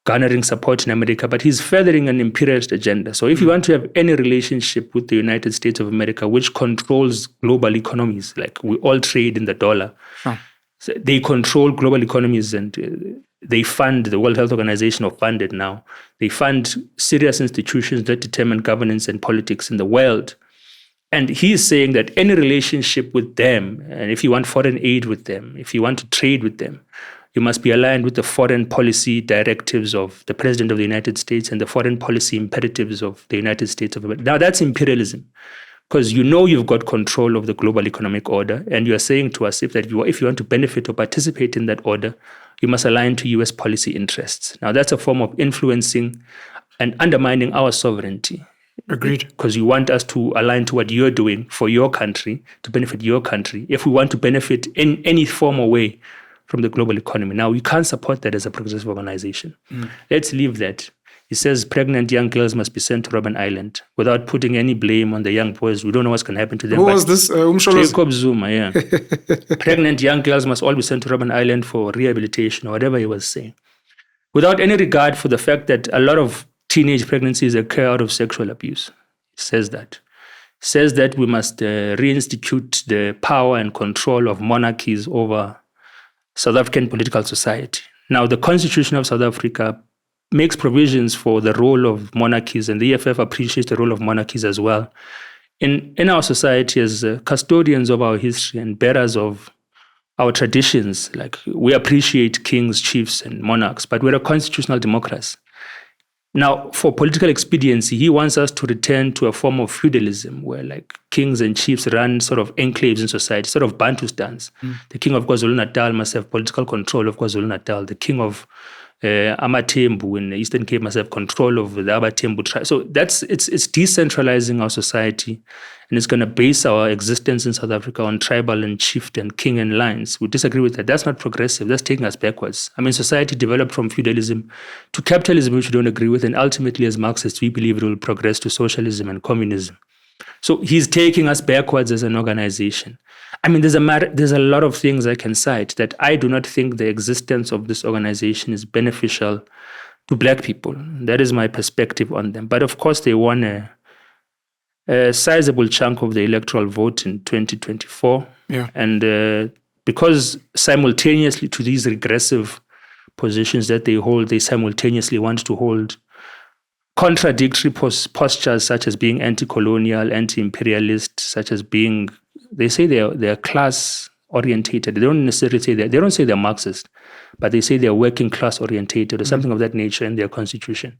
garnering support in America, but he's furthering an imperialist agenda. So if you want to have any relationship with the United States of America, which controls global economies, like we all trade in the dollar, so they control global economies, and they fund the World Health Organization, or fund it now. They fund serious institutions that determine governance and politics in the world. And he's saying that any relationship with them, and if you want foreign aid with them, if you want to trade with them, you must be aligned with the foreign policy directives of the President of the United States and the foreign policy imperatives of the United States of America. Now, that's imperialism, because you know you've got control of the global economic order, and you are saying to us if you want to benefit or participate in that order, you must align to US policy interests. Now, that's a form of influencing and undermining our sovereignty. Agreed. Because you want us to align to what you're doing for your country, to benefit your country, if we want to benefit in any form or way from the global economy. Now, we can't support that as a progressive organization. Let's leave that. He says pregnant young girls must be sent to Robben Island without putting any blame on the young boys. We don't know what's going to happen to them. Who was this? Jacob Zuma, yeah. Pregnant young girls must all be sent to Robben Island for rehabilitation, or whatever he was saying. Without any regard for the fact that a lot of teenage pregnancies occur out of sexual abuse. He says that. He says that we must reinstitute the power and control of monarchies over South African political society. Now, the Constitution of South Africa makes provisions for the role of monarchies, and the EFF appreciates the role of monarchies as well in our society as custodians of our history and bearers of our traditions. Like, we appreciate kings, chiefs, and monarchs, but we're a constitutional democracy. Now, for political expediency, he wants us to return to a form of feudalism where, like, kings and chiefs run sort of enclaves in society, sort of Bantustans. The king of KwaZulu-Natal must have political control of KwaZulu-Natal. The king of Amatembu in the Eastern Cape must have control of the Abatembu tribe. So it's decentralizing our society, and it's going to base our existence in South Africa on tribal and chieftain, king and lines. We disagree with that. That's not progressive. That's taking us backwards. I mean, society developed from feudalism to capitalism, which we don't agree with, and ultimately, as Marxists, we believe it will progress to socialism and communism. So he's taking us backwards as an organization. I mean, there's a lot of things I can cite that I do not think the existence of this organization is beneficial to Black people. That is my perspective on them. But of course, they won a sizable chunk of the electoral vote in 2024. Yeah. And because simultaneously to these regressive positions that they hold, they simultaneously want to hold contradictory postures, such as being anti-colonial, anti-imperialist, such as being, they say they're class orientated. They don't necessarily say that. They don't say they're Marxist, but they say they're working class orientated or something of that nature in their constitution.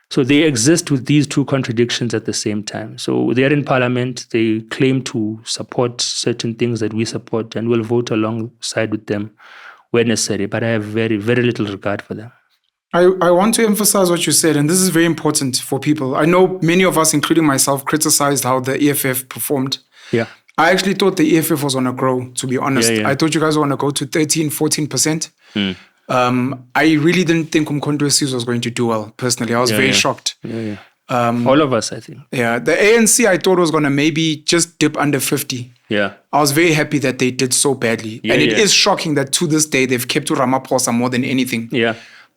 So they exist with these two contradictions at the same time. So they're in parliament. They claim to support certain things that we support, and we'll vote alongside with them where necessary, but I have very, very little regard for them. I want to emphasize what you said, and this is very important for people. I know many of us, including myself, criticized how the EFF performed. Yeah. I actually thought the EFF was going to grow, to be honest. Yeah. I thought you guys were going to go to 13, 14%. I really didn't think Umkhonto was going to do well, personally. I was very shocked. All of us, I think. Yeah. The ANC, I thought was going to maybe just dip under 50. Yeah. I was very happy that they did so badly. And it is shocking that to this day, they've kept to Ramaphosa more than anything. Yeah.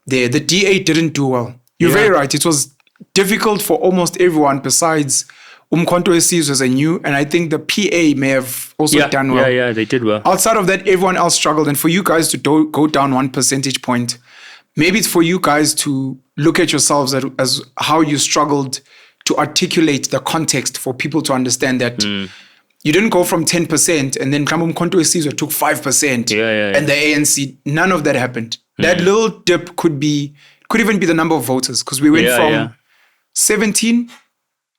The DA didn't do well. You're very right. It was difficult for almost everyone besides Umkhonto was a new, and I think the PA may have also done well. Yeah, they did well. Outside of that, everyone else struggled. And for you guys to go down 1 percentage point, maybe it's for you guys to look at yourselves as how you struggled to articulate the context for people to understand that you didn't go from 10% and then Umkhonto took 5% and the ANC, none of that happened. That little dip could even be the number of voters, because we went from 17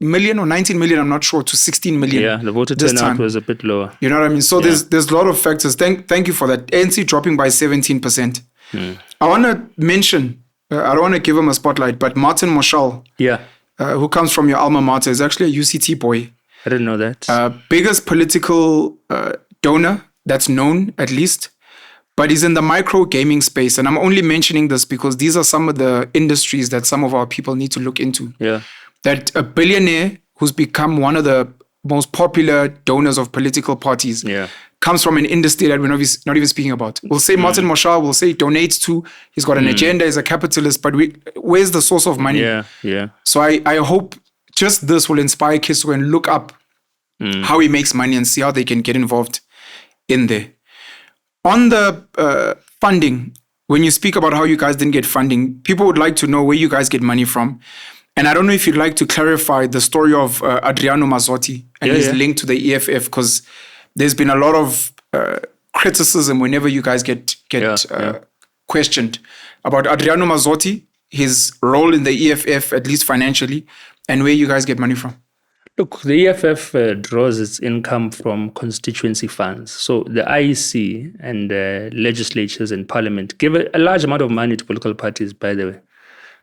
million or 19 million, I'm not sure, to 16 million. Yeah, the voter turnout was a bit lower. You know what I mean? So there's a lot of factors. Thank you for that. ANC dropping by 17%. I want to mention, I don't want to give him a spotlight, but Martin Moshal, who comes from your alma mater, is actually a UCT boy. I didn't know that. Biggest political donor that's known, at least. But he's in the micro gaming space. And I'm only mentioning this because these are some of the industries that some of our people need to look into. Yeah. That a billionaire who's become one of the most popular donors of political parties comes from an industry that we're not even speaking about. We'll say Martin Moshal, we'll say he donates to, he's got an agenda, he's a capitalist, but where's the source of money? Yeah. So I hope just this will inspire kids to go and look up how he makes money and see how they can get involved in there. On the funding, when you speak about how you guys didn't get funding, people would like to know where you guys get money from. And I don't know if you'd like to clarify the story of Adriano Mazzotti and his link to the EFF, because there's been a lot of criticism whenever you guys get questioned about Adriano Mazzotti, his role in the EFF, at least financially, and where you guys get money from. Look, the EFF draws its income from constituency funds. So the IEC and legislatures and parliament give a large amount of money to political parties, by the way.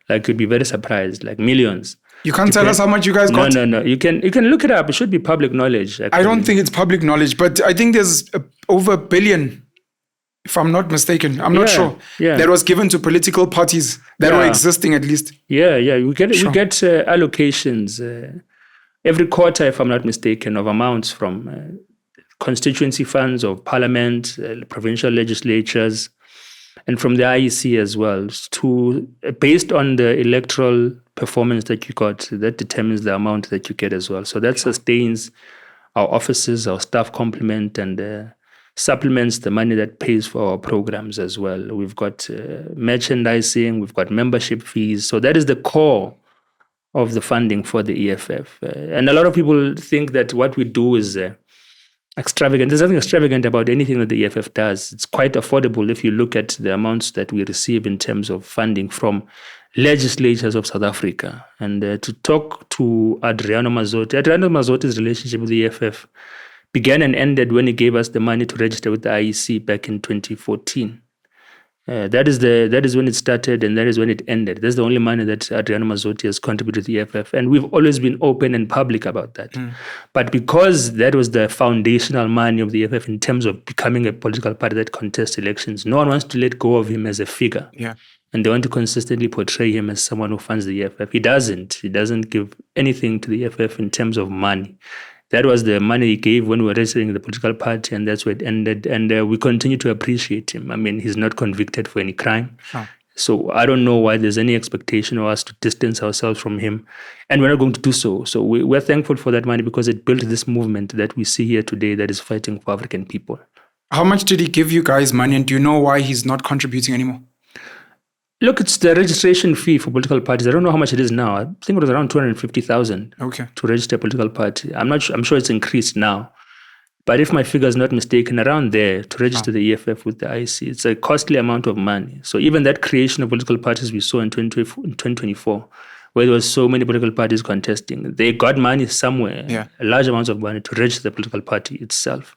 Like, you'd be very surprised, like millions. You can't tell us how much you guys got? No. You can look it up. It should be public knowledge. Actually. I don't think it's public knowledge, but I think there's over $1 billion, if I'm not mistaken. I'm not sure. Yeah. That was given to political parties that were existing, at least. Yeah. We get allocations every quarter, if I'm not mistaken, of amounts from constituency funds of parliament, provincial legislatures, and from the IEC as well, based on the electoral performance that you got, that determines the amount that you get as well. So that sustains our offices, our staff complement, and supplements the money that pays for our programs as well. We've got merchandising, we've got membership fees. So that is the core of the funding for the EFF. And a lot of people think that what we do is extravagant. There's nothing extravagant about anything that the EFF does. It's quite affordable if you look at the amounts that we receive in terms of funding from legislatures of South Africa. And to talk to Adriano Mazzotti's relationship with the EFF began and ended when he gave us the money to register with the IEC back in 2014. That is when it started, and that is when it ended. That's the only money that Adriano Mazzotti has contributed to the EFF, and we've always been open and public about that. But because that was the foundational money of the EFF in terms of becoming a political party that contests elections, no one wants to let go of him as a figure. Yeah. And they want to consistently portray him as someone who funds the EFF. He doesn't give anything to the EFF in terms of money. That was the money he gave when we were registering the political party, and that's where it ended. And we continue to appreciate him. I mean, he's not convicted for any crime. Oh. So I don't know why there's any expectation of us to distance ourselves from him. And we're not going to do so. So we're thankful for that money because it built this movement that we see here today that is fighting for African people. How much did he give you guys money, and do you know why he's not contributing anymore? Look, it's the registration fee for political parties. I don't know how much it is now. I think it was around 250,000 to register a political party. I'm sure it's increased now. But if my figure is not mistaken, around there to register the EFF with the IEC, it's a costly amount of money. So even that creation of political parties we saw in 2024, where there was so many political parties contesting, they got money somewhere, large amounts of money to register the political party itself.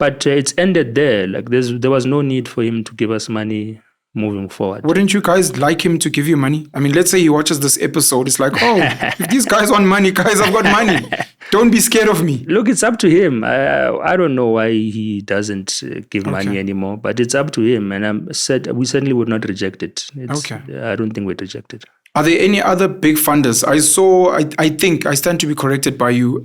But it's ended there. Like there was no need for him to give us money moving forward. Wouldn't you guys like him to give you money? I mean, let's say he watches this episode. It's like, oh, if these guys want money, guys, I've got money. Don't be scared of me. Look, it's up to him. I don't know why he doesn't give money anymore, but it's up to him. And we certainly would not reject it. I don't think we'd reject it. Are there any other big funders? I think, I stand to be corrected by you.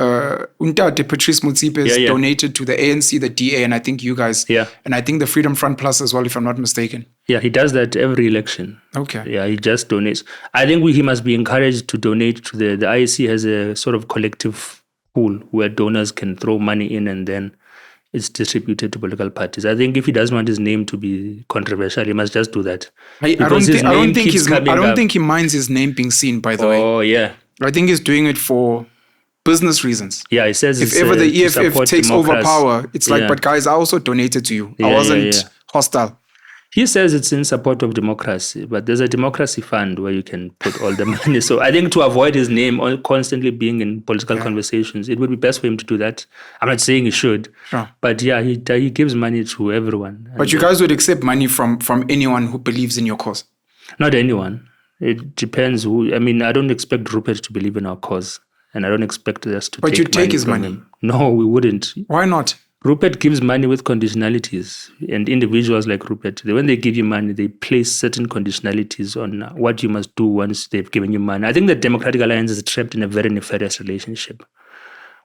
Untate Patrice Motsepe has donated to the ANC, the DA, and I think you guys. Yeah. And I think the Freedom Front Plus as well, if I'm not mistaken. Yeah, he does that every election. Okay. Yeah, he just donates. I think he must be encouraged to donate to the IEC has a sort of collective pool where donors can throw money in and then it's distributed to political parties. I think if he doesn't want his name to be controversial, he must just do that. I don't think he minds his name being seen, by the way. Oh, yeah. I think he's doing it for business reasons. Yeah, he says if ever the EFF takes over power, it's like, but guys, I also donated to you. I wasn't hostile. He says it's in support of democracy, but there's a democracy fund where you can put all the money. So I think to avoid his name constantly being in political conversations, it would be best for him to do that. I'm not saying he should, but yeah, he gives money to everyone. But you guys would accept money from anyone who believes in your cause? Not anyone. It depends who. I mean, I don't expect Rupert to believe in our cause, and I don't expect us to. But you take his money? Him. No, we wouldn't. Why not? Rupert gives money with conditionalities, and individuals like Rupert, when they give you money, they place certain conditionalities on what you must do once they've given you money. I think the Democratic Alliance is trapped in a very nefarious relationship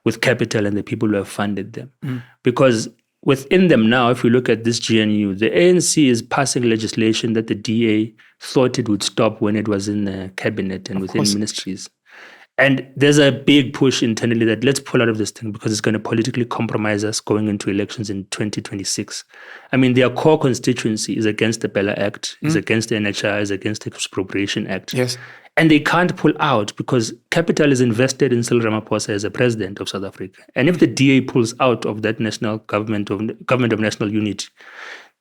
with capital and the people who have funded them. Because within them now, if you look at this GNU, the ANC is passing legislation that the DA thought it would stop when it was in the cabinet and within ministries. And there's a big push internally that let's pull out of this thing because it's going to politically compromise us going into elections in 2026. I mean, their core constituency is against the Bella Act, is against the NHI, is against the Expropriation Act. Yes. And they can't pull out because capital is invested in Cyril Ramaphosa as the president of South Africa. And if the DA pulls out of that national government of national unity,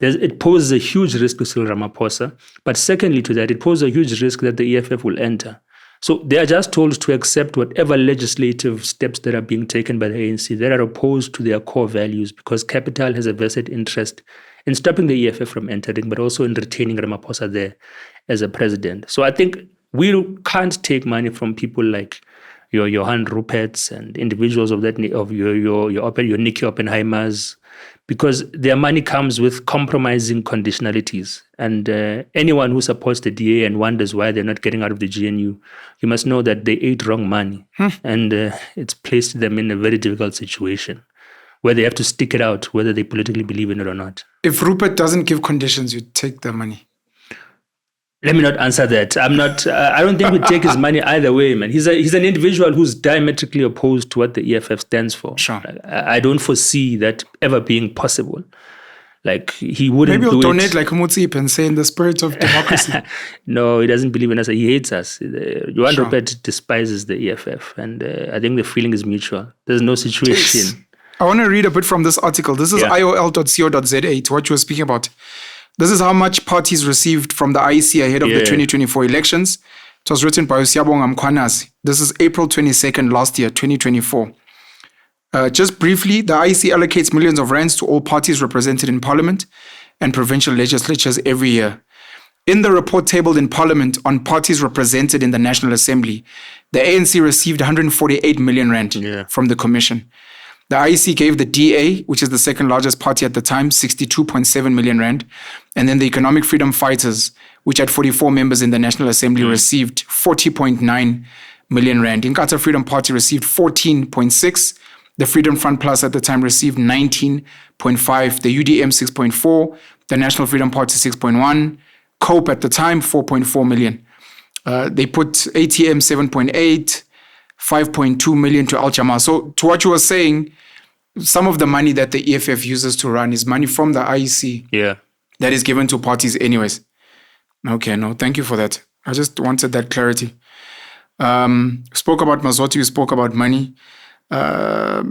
it poses a huge risk to Cyril Ramaphosa. But secondly to that, it poses a huge risk that the EFF will enter. So they are just told to accept whatever legislative steps that are being taken by the ANC that are opposed to their core values because capital has a vested interest in stopping the EFF from entering, but also in retaining Ramaphosa there as a president. So I think we can't take money from people like your Johan Ruperts and individuals of your Nicky Oppenheimers, because their money comes with compromising conditionalities. And anyone who supports the DA and wonders why they're not getting out of the GNU, you must know that they ate wrong money. And it's placed them in a very difficult situation where they have to stick it out, whether they politically believe in it or not. If Rupert doesn't give conditions, you take the money. Let me not answer that. I don't think we take his money either way, man. He's an individual who's diametrically opposed to what the EFF stands for. Sure. I don't foresee that ever being possible. Like, he wouldn't do it. Maybe he'll donate like Motsepe and say in the spirit of democracy. No, he doesn't believe in us. He hates us. Johan Rupert despises the EFF. And I think the feeling is mutual. There's no situation. Yes. I want to read a bit from this article. This is iol.co.za, to what you were speaking about. This is how much parties received from the IEC ahead of the 2024 elections. It was written by Usiyabonga Mkhwanazi. This is April 22nd last year, 2024. Just briefly, the IEC allocates millions of rands to all parties represented in parliament and provincial legislatures every year. In the report tabled in parliament on parties represented in the National Assembly, the ANC received 148 million rand from the commission. The IEC gave the DA, which is the second largest party at the time, 62.7 million rand. And then the Economic Freedom Fighters, which had 44 members in the National Assembly, received 40.9 million rand. Inkatha Freedom Party received 14.6. The Freedom Front Plus at the time received 19.5. The UDM 6.4. The National Freedom Party 6.1. COPE at the time 4.4 million. They put ATM 7.8. 5.2 million to Al Jamaa. So to what you were saying, some of the money that the EFF uses to run is money from the IEC that is given to parties anyways. Okay, no, thank you for that. I just wanted that clarity. Spoke about Mazzotti, you spoke about money. The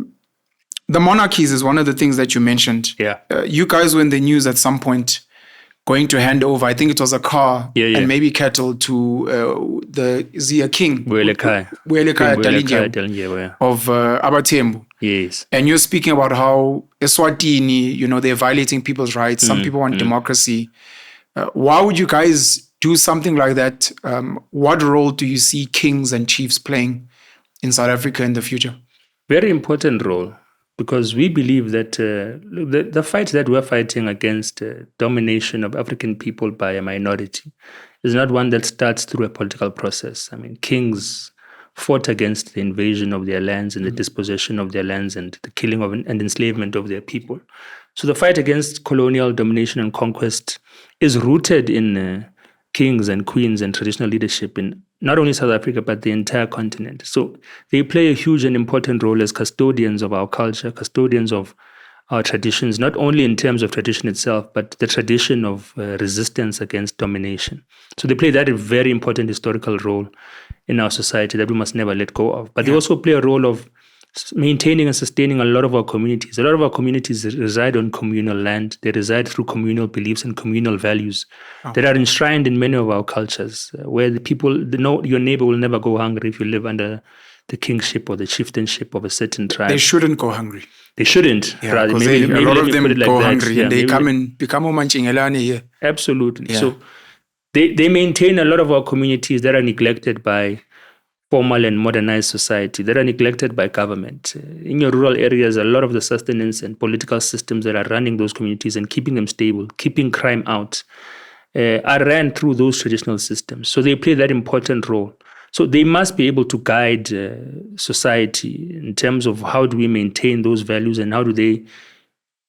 monarchies is one of the things that you mentioned. Yeah. You guys were in the news at some point going to hand over, I think it was a car and maybe cattle to a king, Buelekhaya Dali of Abatembu. Yes. And you're speaking about how Eswatini, they're violating people's rights. Some people want democracy. Why would you guys do something like that? What role do you see kings and chiefs playing in South Africa in the future? Very important role, because we believe that the fight that we're fighting against domination of African people by a minority is not one that starts through a political process. I mean, kings fought against the invasion of their lands and the dispossession of their lands and the killing of and enslavement of their people. So the fight against colonial domination and conquest is rooted in kings and queens and traditional leadership in not only South Africa, but the entire continent. So they play a huge and important role as custodians of our culture, custodians of our traditions, not only in terms of tradition itself, but the tradition of resistance against domination. So they play that a very important historical role in our society that we must never let go of. But they also play a role of maintaining and sustaining a lot of our communities. A lot of our communities reside on communal land. They reside through communal beliefs and communal values that are enshrined in many of our cultures, where the people know your neighbor will never go hungry if you live under the kingship or the chieftainship of a certain tribe. They shouldn't go hungry. They shouldn't. Yeah, because a lot of them go hungry and they come and become Omanchingelani here. Absolutely. Yeah. So they maintain a lot of our communities that are neglected by formal and modernized society, that are neglected by government. In your rural areas, a lot of the sustenance and political systems that are running those communities and keeping them stable, keeping crime out, are ran through those traditional systems. So they play that important role. So they must be able to guide society in terms of how do we maintain those values and how do they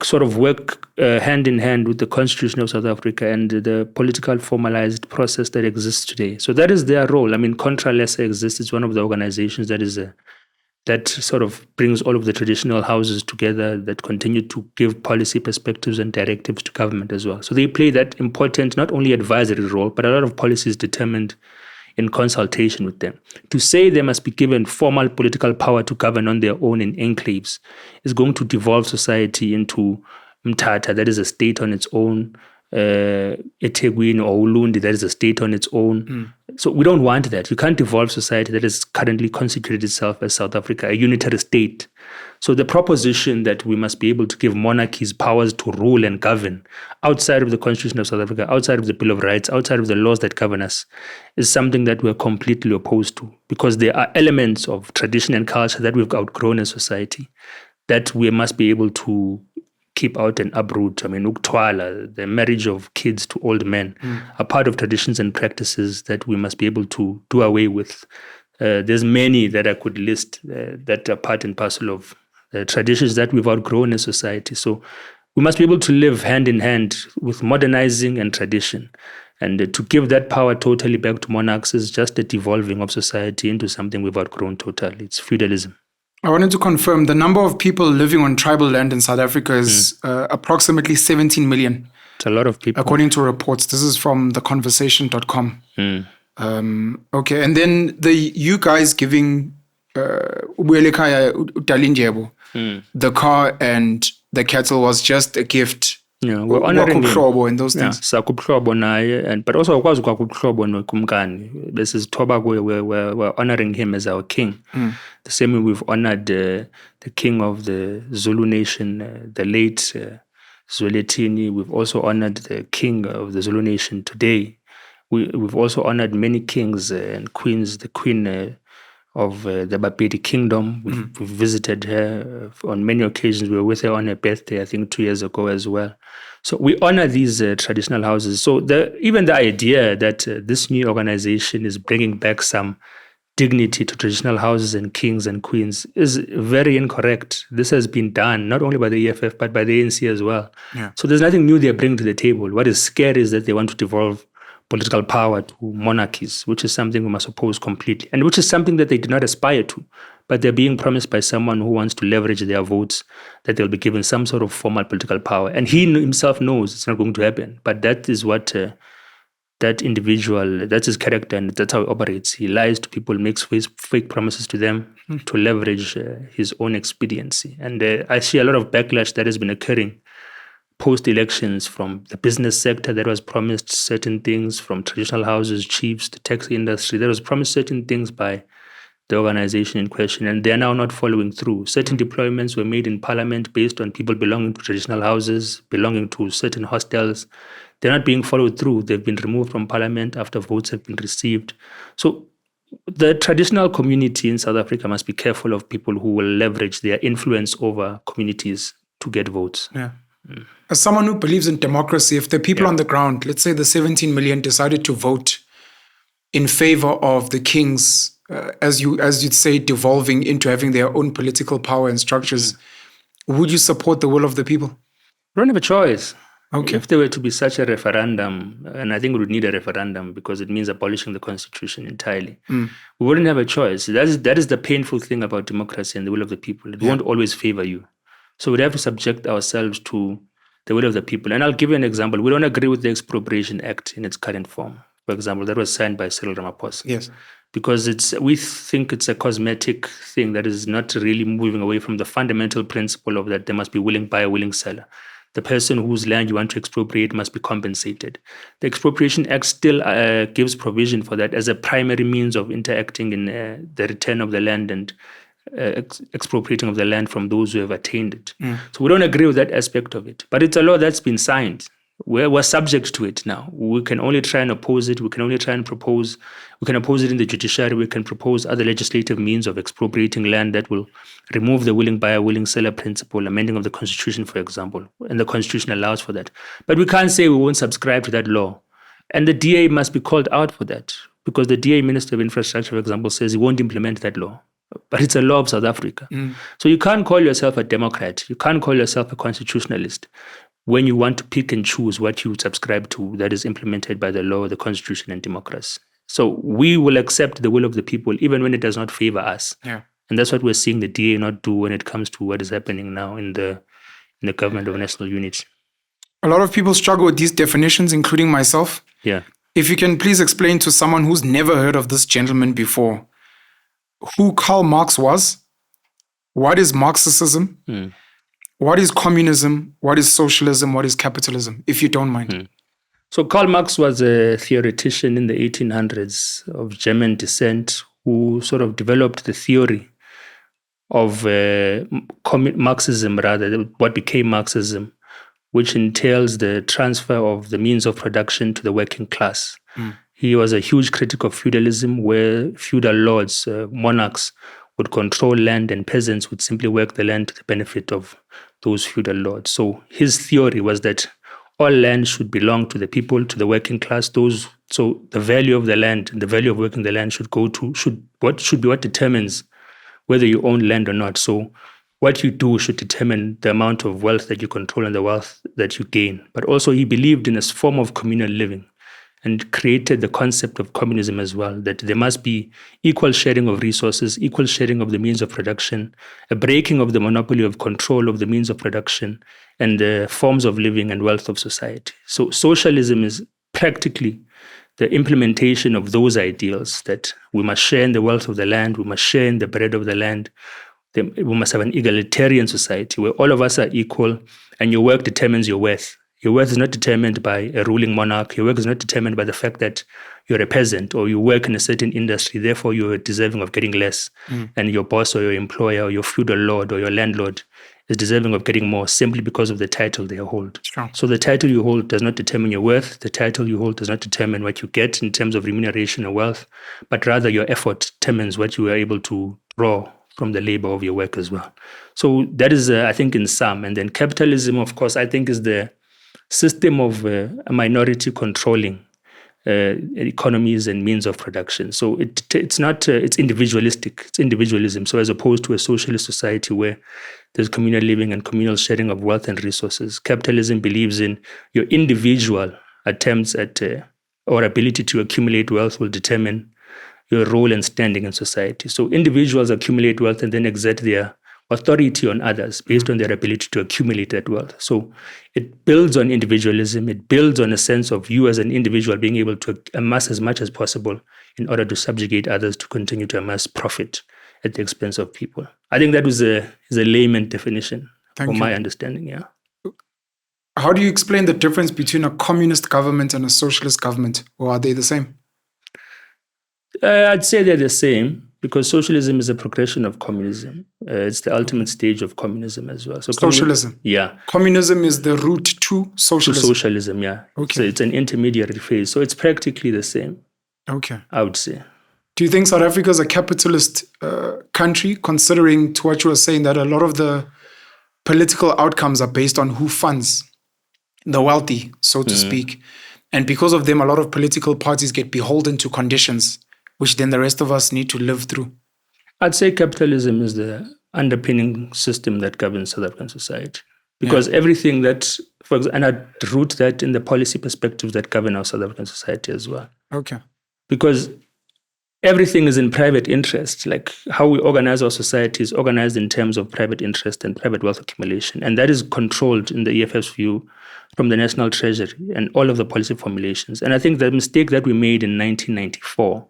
sort of work hand in hand with the Constitution of South Africa and the political formalized process that exists today. So that is their role. I mean, Contra Lesser exists. It's one of the organizations that sort of brings all of the traditional houses together, that continue to give policy perspectives and directives to government as well. So they play that important, not only advisory role, but a lot of policies determined in consultation with them. To say they must be given formal political power to govern on their own in enclaves is going to devolve society into Mthatha, that is a state on its own, eThekwini or Ulundi, that is a state on its own. So we don't want that. You can't devolve society that has currently constituted itself as South Africa, a unitary state. So the proposition that we must be able to give monarchies powers to rule and govern outside of the Constitution of South Africa, outside of the Bill of Rights, outside of the laws that govern us, is something that we're completely opposed to, because there are elements of tradition and culture that we've outgrown as society that we must be able to keep out and uproot. I mean, uktwala, the marriage of kids to old men, are part of traditions and practices that we must be able to do away with. There's many that I could list that are part and parcel of traditions that we've outgrown as society. So we must be able to live hand in hand with modernizing and tradition. And to give that power totally back to monarchs is just a devolving of society into something we've outgrown totally. It's feudalism. I wanted to confirm the number of people living on tribal land in South Africa is approximately 17 million. It's a lot of people. According to reports. This is from theconversation.com. Okay, and then you guys giving Buelekhaya Dalindyebo the car and the cattle was just a gift. Yeah, we're honoring him. In those things. Sakubuhlobo naye, and but also akwazi kwakubuhlobo nokumkani. This is Toba, we're honoring him as our king. The same way we've honored the king of the Zulu nation, the late Zwelithini. We've also honored the king of the Zulu nation today. We've also honored many kings and queens, the queen of the Bapedi kingdom. We've visited her on many occasions. We were with her on her birthday, I think 2 years ago as well. So we honor these traditional houses. So even the idea that this new organization is bringing back some dignity to traditional houses and kings and queens is very incorrect. This has been done not only by the EFF, but by the ANC as well. Yeah. So there's nothing new they're bringing to the table. What is scary is that they want to devolve political power to monarchies, which is something we must oppose completely, and which is something that they do not aspire to. But they're being promised by someone who wants to leverage their votes, that they'll be given some sort of formal political power. And he himself knows it's not going to happen. But that is what that individual, that's his character, and that's how he operates. He lies to people, makes fake promises to them to leverage his own expediency. And I see a lot of backlash that has been occurring post-elections from the business sector that was promised certain things, from traditional houses, chiefs, the tech industry that was promised certain things by the organization in question, and they're now not following through. Certain deployments were made in parliament based on people belonging to traditional houses, belonging to certain hostels. They're not being followed through. They've been removed from parliament after votes have been received. So the traditional community in South Africa must be careful of people who will leverage their influence over communities to get votes. Yeah. As someone who believes in democracy, if the people on the ground, let's say the 17 million, decided to vote in favor of the kings, as you'd say, devolving into having their own political power and structures, would you support the will of the people? We don't have a choice. Okay. If there were to be such a referendum, and I think we would need a referendum because it means abolishing the constitution entirely, we wouldn't have a choice. That is the painful thing about democracy and the will of the people. It won't always favor you. So we'd have to subject ourselves to the will of the people. And I'll give you an example. We don't agree with the Expropriation Act in its current form. For example, that was signed by Cyril Ramaphosa. Yes. Because we think it's a cosmetic thing that is not really moving away from the fundamental principle of that there must be willing buyer, willing seller. The person whose land you want to expropriate must be compensated. The Expropriation Act still gives provision for that as a primary means of interacting in the return of the land and expropriating of the land from those who have attained it. So we don't agree with that aspect of it. But it's a law that's been signed. We're subject to it now. We can only try and oppose it. We can only try and propose. We can oppose it in the judiciary. We can propose other legislative means of expropriating land that will remove the willing buyer, willing seller principle, amending of the constitution, for example. And the constitution allows for that. But we can't say we won't subscribe to that law. And the DA must be called out for that, because the DA Minister of Infrastructure, for example, says he won't implement that law. But it's a law of South Africa. So you can't call yourself a Democrat. You can't call yourself a constitutionalist when you want to pick and choose what you subscribe to that is implemented by the law, the constitution, and democracy. So we will accept the will of the people even when it does not favor us. Yeah. And that's what we're seeing the DA not do when it comes to what is happening now in the government of national unity. A lot of people struggle with these definitions, including myself. Yeah. If you can please explain to someone who's never heard of this gentleman before, who Karl Marx was, what is Marxism, what is communism, what is socialism, what is capitalism, if you don't mind. So Karl Marx was a theoretician in the 1800s of German descent who sort of developed the theory of Marxism, rather, what became Marxism, which entails the transfer of the means of production to the working class. He was a huge critic of feudalism, where feudal lords, monarchs, would control land and peasants would simply work the land to the benefit of those feudal lords. So his theory was that all land should belong to the people, to the working class. So the value of the land, the value of working the land should be what determines whether you own land or not. So what you do should determine the amount of wealth that you control and the wealth that you gain. But also he believed in a form of communal living and created the concept of communism as well, that there must be equal sharing of resources, equal sharing of the means of production, a breaking of the monopoly of control of the means of production and the forms of living and wealth of society. So socialism is practically the implementation of those ideals, that we must share in the wealth of the land, we must share in the bread of the land, we must have an egalitarian society where all of us are equal and your work determines your worth. Your worth is not determined by a ruling monarch. Your work is not determined by the fact that you're a peasant or you work in a certain industry, therefore you're deserving of getting less. And your boss or your employer or your feudal lord or your landlord is deserving of getting more simply because of the title they hold. Sure. So the title you hold does not determine your worth. The title you hold does not determine what you get in terms of remuneration or wealth, but rather your effort determines what you are able to draw from the labor of your work as well. So that is, I think, in sum. And then capitalism, of course, I think is the system of a minority controlling economies and means of production. So it's not, it's individualistic, it's individualism. So as opposed to a socialist society where there's communal living and communal sharing of wealth and resources, capitalism believes in your individual attempts at or ability to accumulate wealth will determine your role and standing in society. So individuals accumulate wealth and then exert their authority on others based on their ability to accumulate that wealth. So it builds on individualism. It builds on a sense of you as an individual being able to amass as much as possible in order to subjugate others to continue to amass profit at the expense of people. I think that is a layman definition from my understanding, yeah. How do you explain the difference between a communist government and a socialist government? Or are they the same? I'd say they're the same because socialism is a progression of communism. It's the ultimate stage of communism as well. So Socialism. Yeah. Communism is the route to socialism. To socialism, yeah. Okay. So it's an intermediary phase. So it's practically the same. Okay. I would say. Do you think South Africa is a capitalist country, considering to what you were saying that a lot of the political outcomes are based on who funds the wealthy, so to speak? And because of them, a lot of political parties get beholden to conditions which then the rest of us need to live through. I'd say capitalism is the underpinning system that governs South African society. Because everything that, for example, and I'd root that in the policy perspectives that govern our South African society as well. Okay. Because everything is in private interest. Like how we organize our society is organized in terms of private interest and private wealth accumulation. And that is controlled in the EFF's view from the National Treasury and all of the policy formulations. And I think the mistake that we made in 1994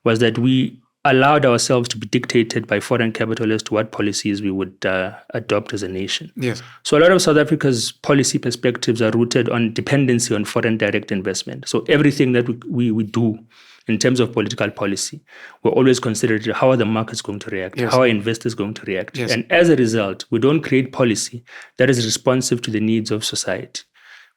was that we allowed ourselves to be dictated by foreign capitalists what policies we would adopt as a nation. Yes. So a lot of South Africa's policy perspectives are rooted on dependency on foreign direct investment. So everything that we do in terms of political policy, we're always considered how are the markets going to react? Yes. How are investors going to react? Yes. And as a result, we don't create policy that is responsive to the needs of society.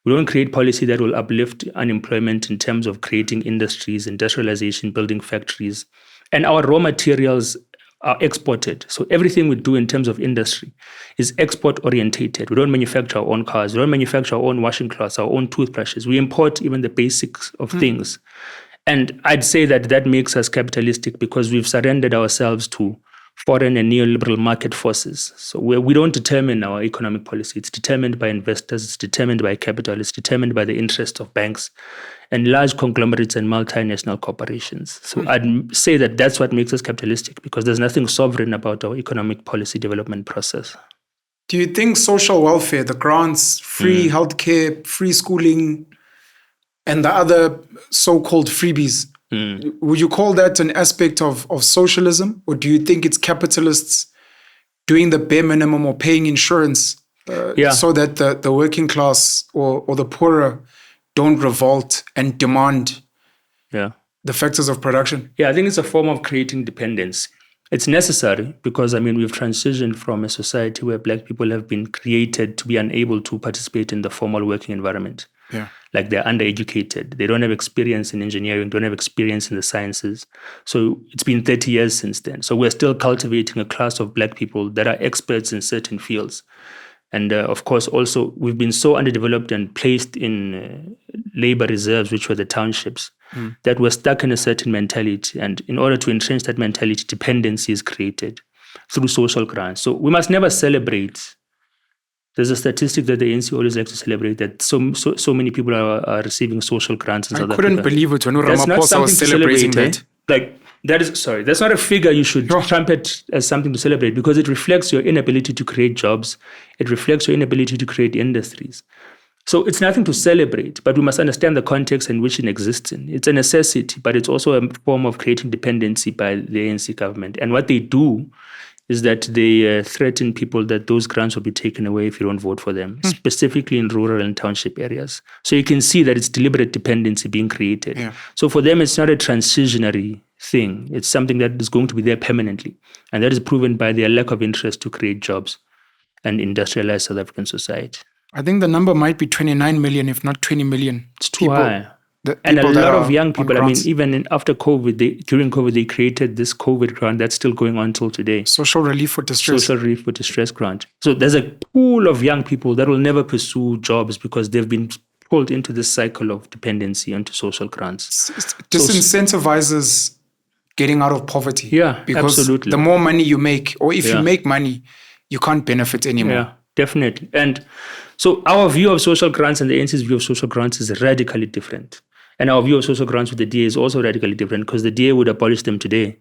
We don't create policy that will uplift unemployment in terms of creating industries, industrialization, building factories. And our raw materials are exported. So everything we do in terms of industry is export orientated. We don't manufacture our own cars. We don't manufacture our own washing cloths, our own toothbrushes. We import even the basics of things. And I'd say that that makes us capitalistic because we've surrendered ourselves to foreign and neoliberal market forces. So we don't determine our economic policy. It's determined by investors. It's determined by capital. It's determined by the interests of banks and large conglomerates and multinational corporations. So I'd say that that's what makes us capitalistic because there's nothing sovereign about our economic policy development process. Do you think social welfare, the grants, free healthcare, free schooling, and the other so-called freebies, would you call that an aspect of socialism? Or do you think it's capitalists doing the bare minimum or paying insurance so that the working class or the poorer don't revolt and demand the factors of production? Yeah, I think it's a form of creating dependency. It's necessary because, we've transitioned from a society where Black people have been created to be unable to participate in the formal working environment. Yeah. Like they're undereducated. They don't have experience in engineering, don't have experience in the sciences. So it's been 30 years since then. So we're still cultivating a class of Black people that are experts in certain fields. And of course, also, we've been so underdeveloped and placed in labor reserves, which were the townships, that we're stuck in a certain mentality. And in order to entrench that mentality, dependency is created through social grants. So we must never celebrate. There's a statistic that the ANC always likes to celebrate that so many people are receiving social grants in South Africa. I couldn't believe it when Ramaphosa was celebrating that. That's not a figure you should trumpet as something to celebrate because it reflects your inability to create jobs. It reflects your inability to create industries. So it's nothing to celebrate, but we must understand the context in which it exists in. It's a necessity, but it's also a form of creating dependency by the ANC government. And what they do is that they threaten people that those grants will be taken away if you don't vote for them, specifically in rural and township areas. So you can see that it's deliberate dependency being created. Yeah. So for them, it's not a transitionary thing. It's something that is going to be there permanently. And that is proven by their lack of interest to create jobs and industrialize South African society. I think the number might be 29 million, if not 20 million. It's too high. And a lot of young people, even after COVID, during COVID, they created this COVID grant that's still going on till today. Social relief for distress. Social relief for distress grant. So there's a pool of young people that will never pursue jobs because they've been pulled into this cycle of dependency onto social grants. It disincentivizes getting out of poverty. Yeah, because absolutely. The more money you make, or if you make money, you can't benefit anymore. Yeah, definitely. And so our view of social grants and the ANC's view of social grants is radically different. And our view of social grants with the DA is also radically different because the DA would abolish them today.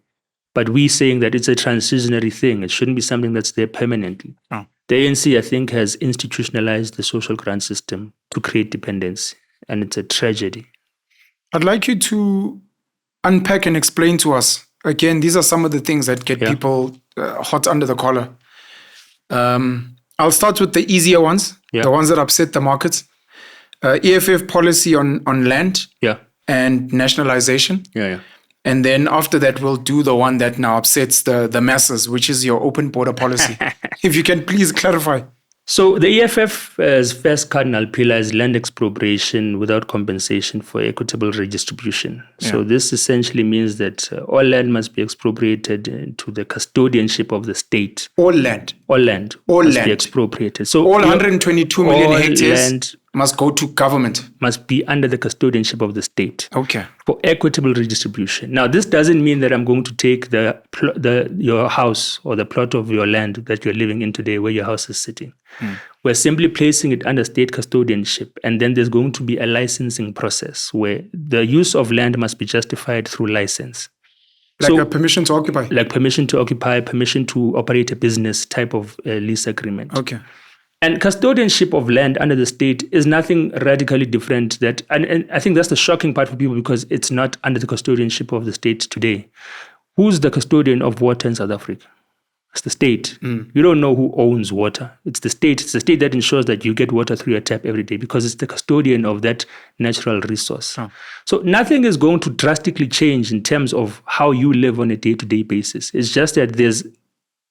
But we're saying that it's a transitionary thing. It shouldn't be something that's there permanently. Oh. The ANC, I think, has institutionalized the social grant system to create dependency. And it's a tragedy. I'd like you to unpack and explain to us. Again, these are some of the things that get people hot under the collar. I'll start with the easier ones. the ones that upset the markets. EFF policy on land and nationalization. And then after that, we'll do the one that now upsets the masses, which is your open border policy. If you can please clarify. So the EFF's first cardinal pillar is land expropriation without compensation for equitable redistribution. So this essentially means that all land must be expropriated to the custodianship of the state. All land must be expropriated. So all 122 million hectares must go to government. Must be under the custodianship of the state. Okay. For equitable redistribution. Now, this doesn't mean that I'm going to take your house or the plot of your land that you're living in today, where your house is sitting. We're simply placing it under state custodianship. And then there's going to be a licensing process where the use of land must be justified through license. Like a permission to occupy? Like permission to occupy, permission to operate a business type of lease agreement. Okay. And custodianship of land under the state is nothing radically different. And I think that's the shocking part for people, because it's not under the custodianship of the state today. Who's the custodian of water in South Africa? It's the state. You don't know who owns water. It's the state. It's the state that ensures that you get water through your tap every day, because it's the custodian of that natural resource. So nothing is going to drastically change in terms of how you live on a day-to-day basis. It's just that there's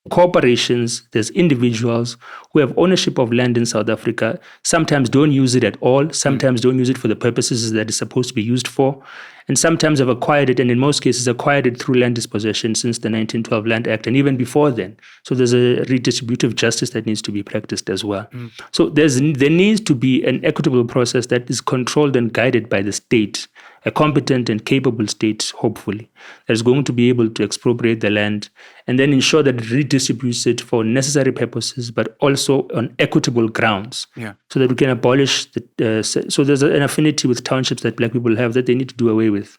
corporations, there's individuals who have ownership of land in South Africa, sometimes don't use it at all, sometimes don't use it for the purposes that it's supposed to be used for, and sometimes have acquired it, and in most cases acquired it through land dispossession since the 1912 Land Act, and even before then. So there's a redistributive justice that needs to be practiced as well. So there needs to be an equitable process that is controlled and guided by the state, a competent and capable state, hopefully, that is going to be able to expropriate the land and then ensure that it redistributes it for necessary purposes, but also on equitable grounds, so that we can abolish so there's an affinity with townships that Black people have that they need to do away with.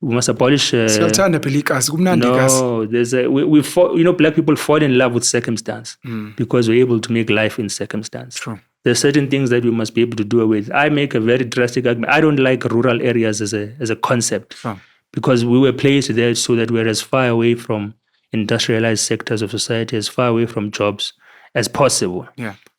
We must abolish. Black people fall in love with circumstance because we're able to make life in circumstance. True. There's certain things that we must be able to do away with. I make a very drastic argument. I don't like rural areas as a concept, because we were placed there so that we're as far away from industrialized sectors of society, as far away from jobs as possible.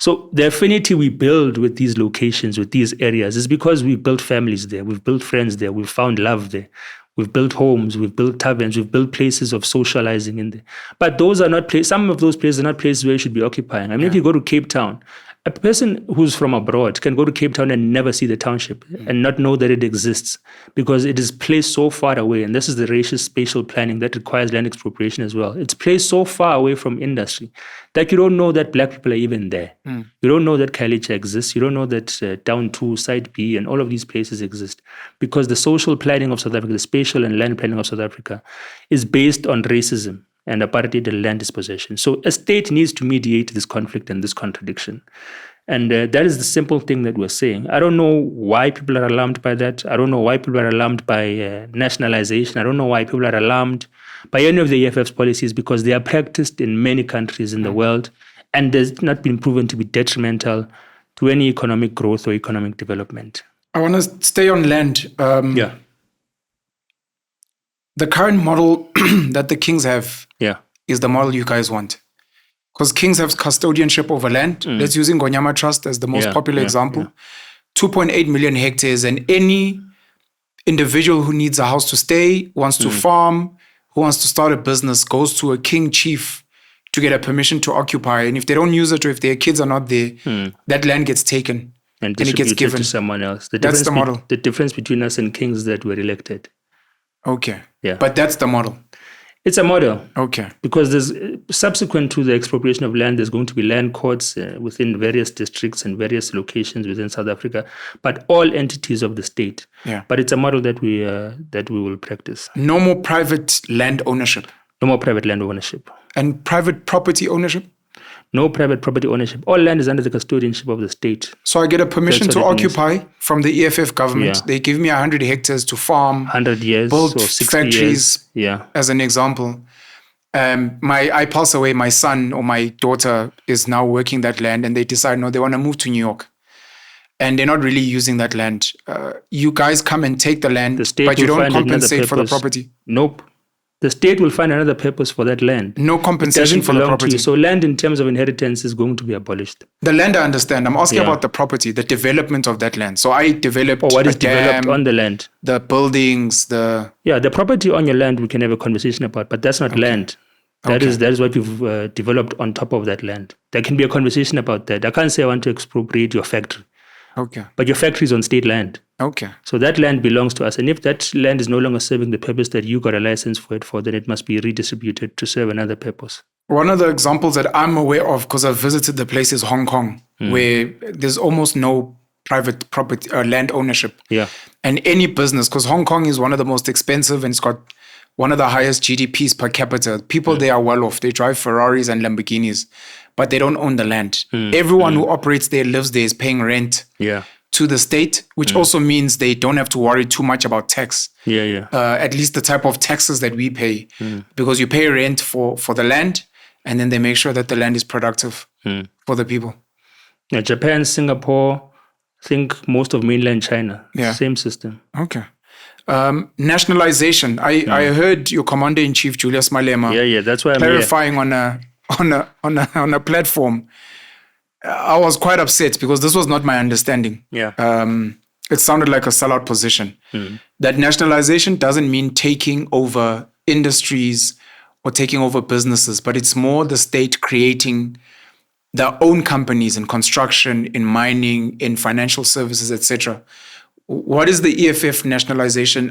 So the affinity we build with these locations, with these areas, is because we've built families there, we've built friends there, we've found love there. We've built homes, we've built taverns, we've built places of socializing in there. But those are not places, some of those places are not places where you should be occupying. I mean, if you go to Cape Town, a person who's from abroad can go to Cape Town and never see the township and not know that it exists, because it is placed so far away. And this is the racial spatial planning that requires land expropriation as well. It's placed so far away from industry that you don't know that Black people are even there. You don't know that Khayelitsha exists. You don't know that Down 2, Side B, and all of these places exist, because the social planning of South Africa, the spatial and land planning of South Africa, is based on racism and apartheid and land dispossession. So a state needs to mediate this conflict and this contradiction. And that is the simple thing that we're saying. I don't know why people are alarmed by that. I don't know why people are alarmed by nationalization. I don't know why people are alarmed by any of the EFF's policies, because they are practiced in many countries in the world, and there's not been proven to be detrimental to any economic growth or economic development. I want to stay on land. The current model that the kings have is the model you guys want. Because kings have custodianship over land. Let's use Ngonyama Trust as the most popular example. 2.8 million hectares, and any individual who needs a house to stay, wants to farm, who wants to start a business, goes to a king chief to get a permission to occupy. And if they don't use it, or if their kids are not there, that land gets taken and it gets given to someone else. That's the model. The difference between us and kings is that we're elected. Okay. But that's the model. It's a model. Okay. Because there's subsequent to the expropriation of land, there's going to be land courts within various districts and various locations within South Africa, but all entities of the state. But it's a model that we will practice. No more private land ownership. No more private land ownership. And private property ownership? No private property ownership. All land is under the custodianship of the state. So I get a permission to occupy from the EFF government. They give me 100 hectares to farm. 100 years build or 60 factories, years. As an example. I pass away, my son or my daughter is now working that land, and they decide, no, they want to move to New York. And they're not really using that land. You guys come and take the land, but you don't compensate for the property. Nope. The state will find another purpose for that land. No compensation for the property. So land in terms of inheritance is going to be abolished. The land, I understand. I'm asking about the property, the development of that land. So I developed what is developed on the land. The buildings, the property on your land we can have a conversation about, but that's not land. That is what you've developed on top of that land. There can be a conversation about that. I can't say I want to expropriate your factory. Okay. But your factory is on state land. Okay. So that land belongs to us. And if that land is no longer serving the purpose that you got a license for it for, then it must be redistributed to serve another purpose. One of the examples that I'm aware of, because I've visited the place, is Hong Kong, where there's almost no private property or land ownership. Yeah. And any business, because Hong Kong is one of the most expensive and it's got one of the highest GDPs per capita. People there are well off. They drive Ferraris and Lamborghinis, but they don't own the land. Everyone who operates there, lives there, is paying rent to the state, which also means they don't have to worry too much about tax. At least the type of taxes that we pay, because you pay rent for the land, and then they make sure that the land is productive for the people. Yeah, Japan, Singapore, I think most of mainland China, same system. Okay. Nationalization. I heard your Commander-in-Chief Julius Malema. That's why I'm clarifying on a platform. I was quite upset because this was not my understanding. It sounded like a sellout position. That nationalization doesn't mean taking over industries or taking over businesses, but it's more the state creating their own companies in construction, in mining, in financial services, etc. What is the EFF nationalization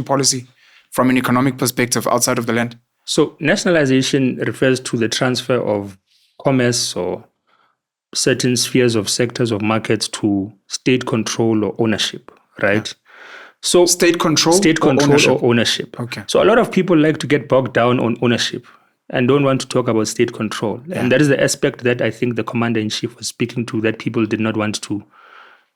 policy from an economic perspective outside of the land? So nationalization refers to the transfer of commerce or certain spheres of sectors of markets to state control or ownership, right? So state control or ownership. Okay. So a lot of people like to get bogged down on ownership and don't want to talk about state control. And that is the aspect that I think the Commander-in-Chief was speaking to, that people did not want to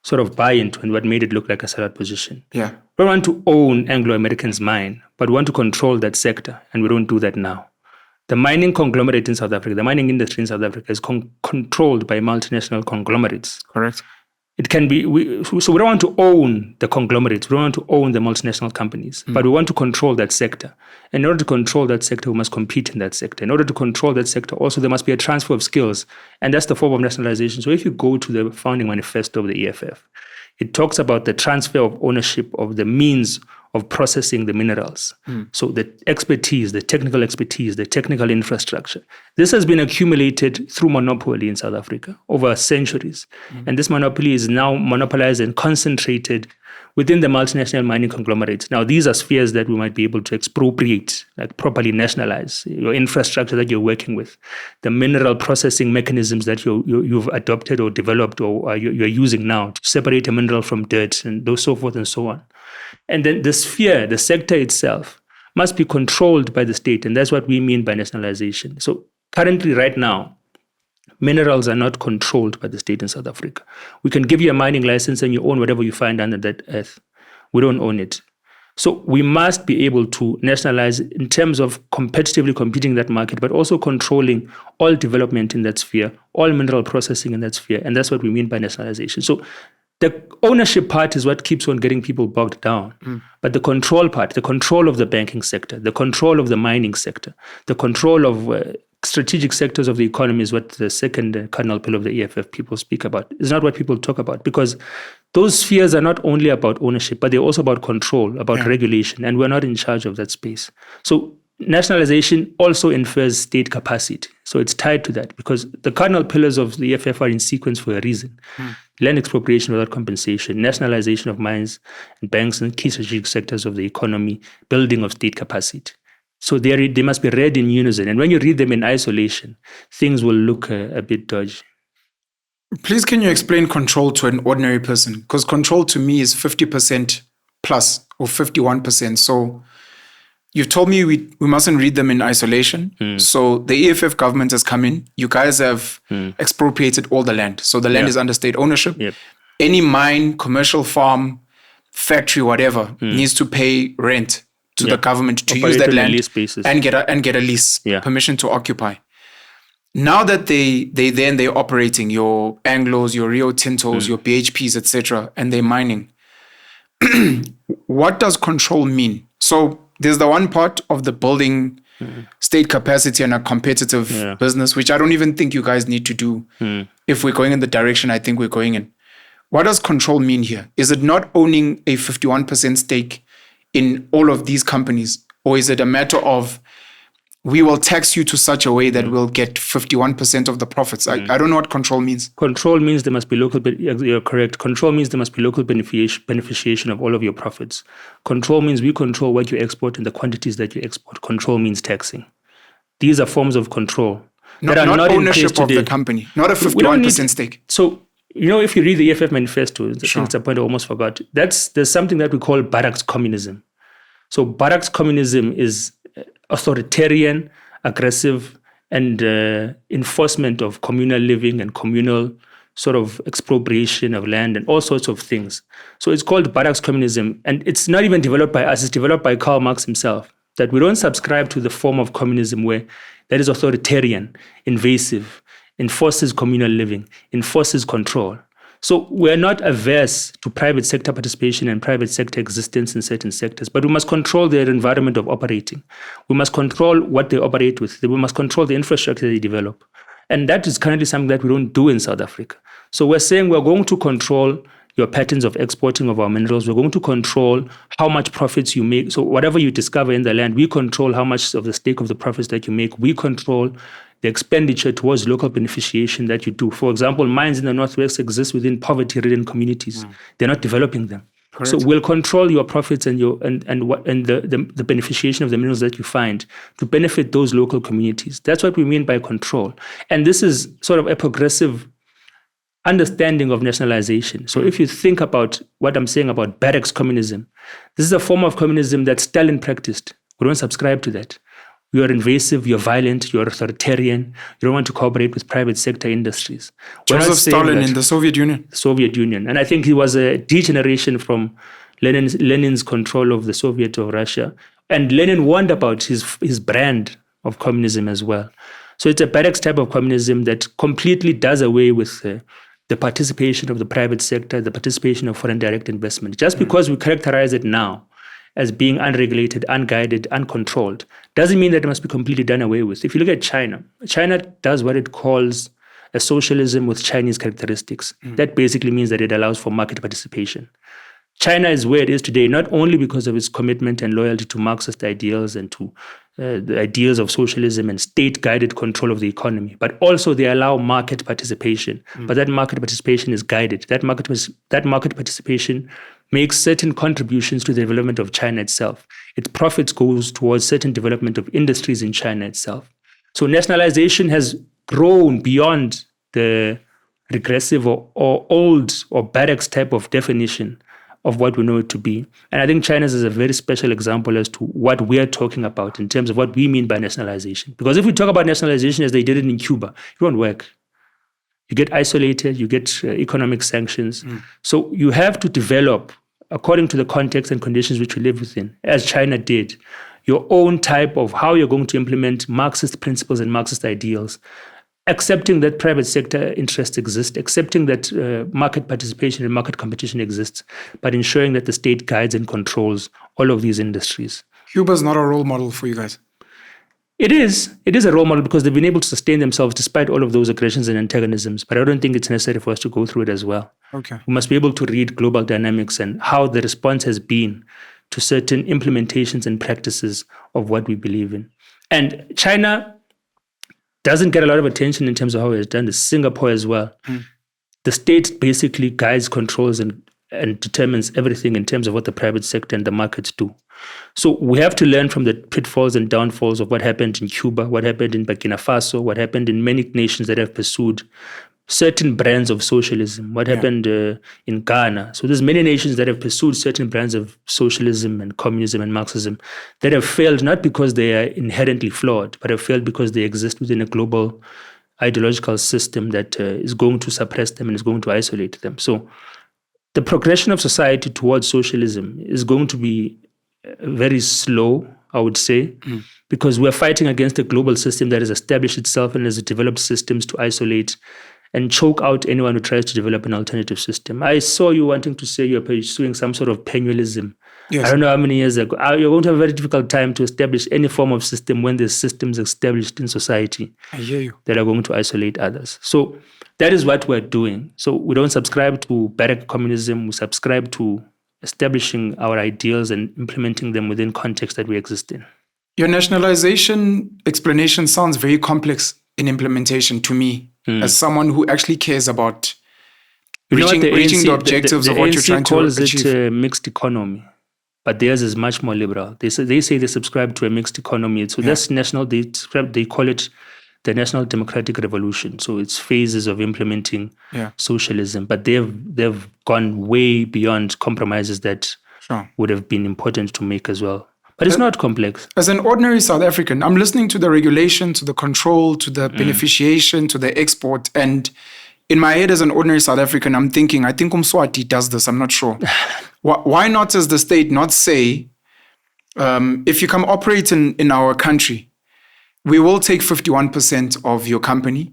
sort of buy into, and what made it look like a sellout position. We don't want to own Anglo-Americans' mine, but we want to control that sector, and we don't do that now. The mining conglomerate in South Africa, the mining industry in South Africa is controlled by multinational conglomerates. Correct. It can be, so we don't want to own the conglomerates, we don't want to own the multinational companies, but we want to control that sector. And in order to control that sector, we must compete in that sector. In order to control that sector, also there must be a transfer of skills, and that's the form of nationalization. So if you go to the founding manifesto of the EFF, it talks about the transfer of ownership of the means of processing the minerals. So the expertise, the technical infrastructure. This has been accumulated through monopoly in South Africa over centuries. And this monopoly is now monopolized and concentrated within the multinational mining conglomerates. Now, these are spheres that we might be able to expropriate, like properly nationalize your infrastructure that you're working with, the mineral processing mechanisms that you've adopted or developed or you're using now to separate a mineral from dirt and those so forth and so on. And then the sphere, the sector itself, must be controlled by the state. And that's what we mean by nationalization. So currently, right now, minerals are not controlled by the state in South Africa. We can give you a mining license and you own whatever you find under that earth. We don't own it. So we must be able to nationalize in terms of competitively competing in that market, but also controlling all development in that sphere, all mineral processing in that sphere. And that's what we mean by nationalization. So the ownership part is what keeps on getting people bogged down. But the control part, the control of the banking sector, the control of the mining sector, the control of strategic sectors of the economy is what the second cardinal pillar of the EFF people speak about. It's not what people talk about, because those spheres are not only about ownership, but they're also about control, about regulation, and we're not in charge of that space. So nationalization also infers state capacity. So it's tied to that, because the cardinal pillars of the EFF are in sequence for a reason. Land expropriation without compensation, nationalization of mines and banks and key strategic sectors of the economy, building of state capacity. So they must be read in unison. And when you read them in isolation, things will look a bit dodgy. Please, can you explain control to an ordinary person? Because control to me is 50% plus or 51%. So you've told me we mustn't read them in isolation. So the EFF government has come in. You guys have expropriated all the land. So the land is under state ownership. Any mine, commercial farm, factory, whatever, needs to pay rent to the government to use that land and get a lease, permission to occupy. Now that they're operating, your Anglos, your Rio Tintos, your BHPs, etc., and they're mining, what does control mean? So there's the one part of the building state capacity and a competitive business, which I don't even think you guys need to do if we're going in the direction I think we're going in. What does control mean here? Is it not owning a 51% stake in all of these companies? Or is it a matter of we will tax you to such a way that we'll get 51% of the profits? I don't know what control means. Control means there must be local, you're correct. Control means there must be local beneficiation of all of your profits. Control means we control what you export and the quantities that you export. Control means taxing. These are forms of control. Not ownership of the company, not a 51% stake. So, if you read the EFF manifesto, I think it's a point I almost forgot. There's something that we call barracks communism. So barracks communism is authoritarian, aggressive, and enforcement of communal living and communal sort of expropriation of land and all sorts of things. So it's called barracks communism. And it's not even developed by us, it's developed by Karl Marx himself. That we don't subscribe to the form of communism where that is authoritarian, invasive, enforces communal living, enforces control. So we're not averse to private sector participation and private sector existence in certain sectors, but we must control their environment of operating. We must control what they operate with. We must control the infrastructure they develop. And that is currently something that we don't do in South Africa. So we're saying we're going to control your patterns of exporting of our minerals. We're going to control how much profits you make. So whatever you discover in the land, we control how much of the stake of the profits that you make. We control the expenditure towards local beneficiation that you do. For example, mines in the Northwest exist within poverty-ridden communities. They're not developing them. Correct. So we'll control your profits and the beneficiation of the minerals that you find to benefit those local communities. That's what we mean by control. And this is sort of a progressive understanding of nationalization. So if you think about what I'm saying about barracks communism, this is a form of communism that Stalin practiced. We don't subscribe to that. You're invasive, you're violent, you're authoritarian, you don't want to cooperate with private sector industries. Joseph Stalin in the Soviet Union. And I think he was a degeneration from Lenin's control of the Soviet of Russia. And Lenin warned about his brand of communism as well. So it's a barracks type of communism that completely does away with the participation of the private sector, the participation of foreign direct investment. Just because we characterize it now as being unregulated, unguided, uncontrolled, doesn't mean that it must be completely done away with. If you look at China does what it calls a socialism with Chinese characteristics. That basically means that it allows for market participation. China is where it is today, not only because of its commitment and loyalty to Marxist ideals and to the ideals of socialism and state-guided control of the economy, but also they allow market participation. But that market participation is guided. That market participation makes certain contributions to the development of China itself. Its profits goes towards certain development of industries in China itself. So nationalization has grown beyond the regressive or old or barracks type of definition of what we know it to be. And I think China's is a very special example as to what we're talking about in terms of what we mean by nationalization. Because if we talk about nationalization as they did it in Cuba, it won't work. You get isolated, you get economic sanctions. So you have to develop, according to the context and conditions which you live within, as China did, your own type of how you're going to implement Marxist principles and Marxist ideals, accepting that private sector interests exist, accepting that market participation and market competition exists, but ensuring that the state guides and controls all of these industries. Cuba's not a role model for you guys. It is a role model because they've been able to sustain themselves despite all of those aggressions and antagonisms, but I don't think it's necessary for us to go through it as well. Okay. We must be able to read global dynamics and how the response has been to certain implementations and practices of what we believe in. And China doesn't get a lot of attention in terms of how it's done this. Singapore as well. The state basically guides, controls, and determines everything in terms of what the private sector and the markets do. So we have to learn from the pitfalls and downfalls of what happened in Cuba, what happened in Burkina Faso, what happened in many nations that have pursued certain brands of socialism, what happened in Ghana. So there's many nations that have pursued certain brands of socialism and communism and Marxism that have failed not because they are inherently flawed, but have failed because they exist within a global ideological system that is going to suppress them and is going to isolate them. So the progression of society towards socialism is going to be very slow, I would say, because we're fighting against a global system that has established itself and has developed systems to isolate and choke out anyone who tries to develop an alternative system. I saw you wanting to say you're pursuing some sort of Penuelism. Yes. I don't know how many years ago. You're going to have a very difficult time to establish any form of system when there's systems established in society I hear you. that are going to isolate others. So that is what we're doing. So we don't subscribe to barrack communism. We subscribe to establishing our ideals and implementing them within context that we exist in. Your nationalization explanation sounds very complex in implementation to me, as someone who actually cares about reaching the objectives of what you're trying to achieve. Calls it a mixed economy, but theirs is much more liberal. They say they subscribe to a mixed economy. So that's national. They call it the National Democratic Revolution. So it's phases of implementing socialism, but they've gone way beyond compromises that would have been important to make as well. But it's not complex. As an ordinary South African, I'm listening to the regulation, to the control, to the beneficiation, to the export. And in my head, as an ordinary South African, I'm thinking, I think Mswati does this. I'm not sure. Why not, as the state, not say, if you come operate in our country, we will take 51% of your company,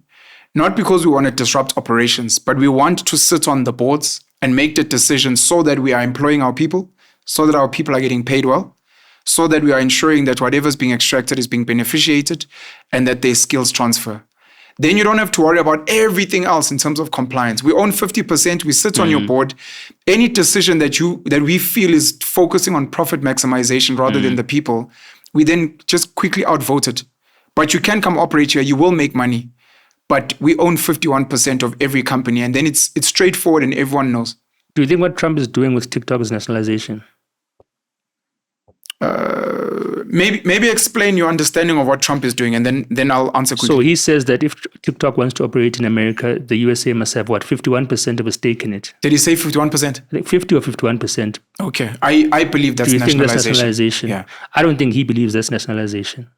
not because we want to disrupt operations, but we want to sit on the boards and make the decisions so that we are employing our people, so that our people are getting paid well, so that we are ensuring that whatever is being extracted is being beneficiated and that there's skills transfer. Then you don't have to worry about everything else in terms of compliance. We own 50%, we sit on your board. Any decision that we feel is focusing on profit maximization rather than the people, we then just quickly outvote it. But you can come operate here, you will make money. But we own 51% of every company, and then it's straightforward and everyone knows. Do you think what Trump is doing with TikTok is nationalization? Maybe explain your understanding of what Trump is doing, and then I'll answer quickly. So he says that if TikTok wants to operate in America, the USA must have 51% of a stake in it. Did he say 51%? I think 50 or 51%. Okay, I believe that's nationalization. Do you think that's nationalization? Yeah. I don't think he believes that's nationalization.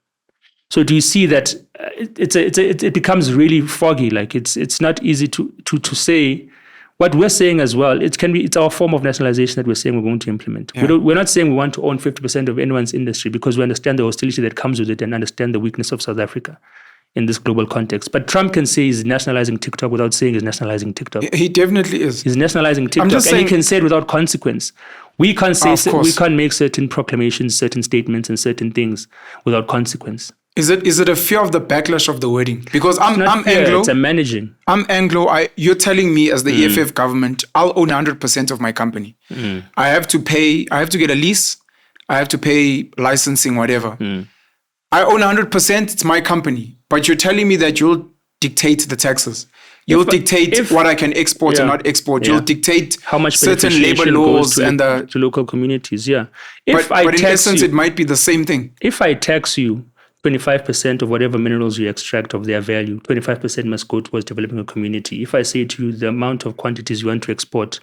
So do you see that it becomes really foggy? Like it's not easy to say. What we're saying as well, it's our form of nationalization that we're saying we're going to implement. Yeah. We're not saying we want to own 50% of anyone's industry, because we understand the hostility that comes with it and understand the weakness of South Africa in this global context. But Trump can say he's nationalizing TikTok without saying he's nationalizing TikTok. He definitely is. He's nationalizing TikTok, and he can say it without consequence. We can't say we can't make certain proclamations, certain statements, and certain things without consequence. Is it a fear of the backlash of the wording? Because I'm Anglo. It's a managing. I'm Anglo. You're telling me as the EFF government, I'll own 100% of my company. I have to get a lease. I have to pay licensing, whatever. I own 100%. It's my company. But you're telling me that you'll dictate the taxes. You'll dictate what I can export and not export. Yeah. You'll dictate how much certain labor laws to local communities. Yeah. But in essence, it might be the same thing. If I tax you 25% of whatever minerals you extract of their value, 25% must go towards developing a community. If I say to you the amount of quantities you want to export,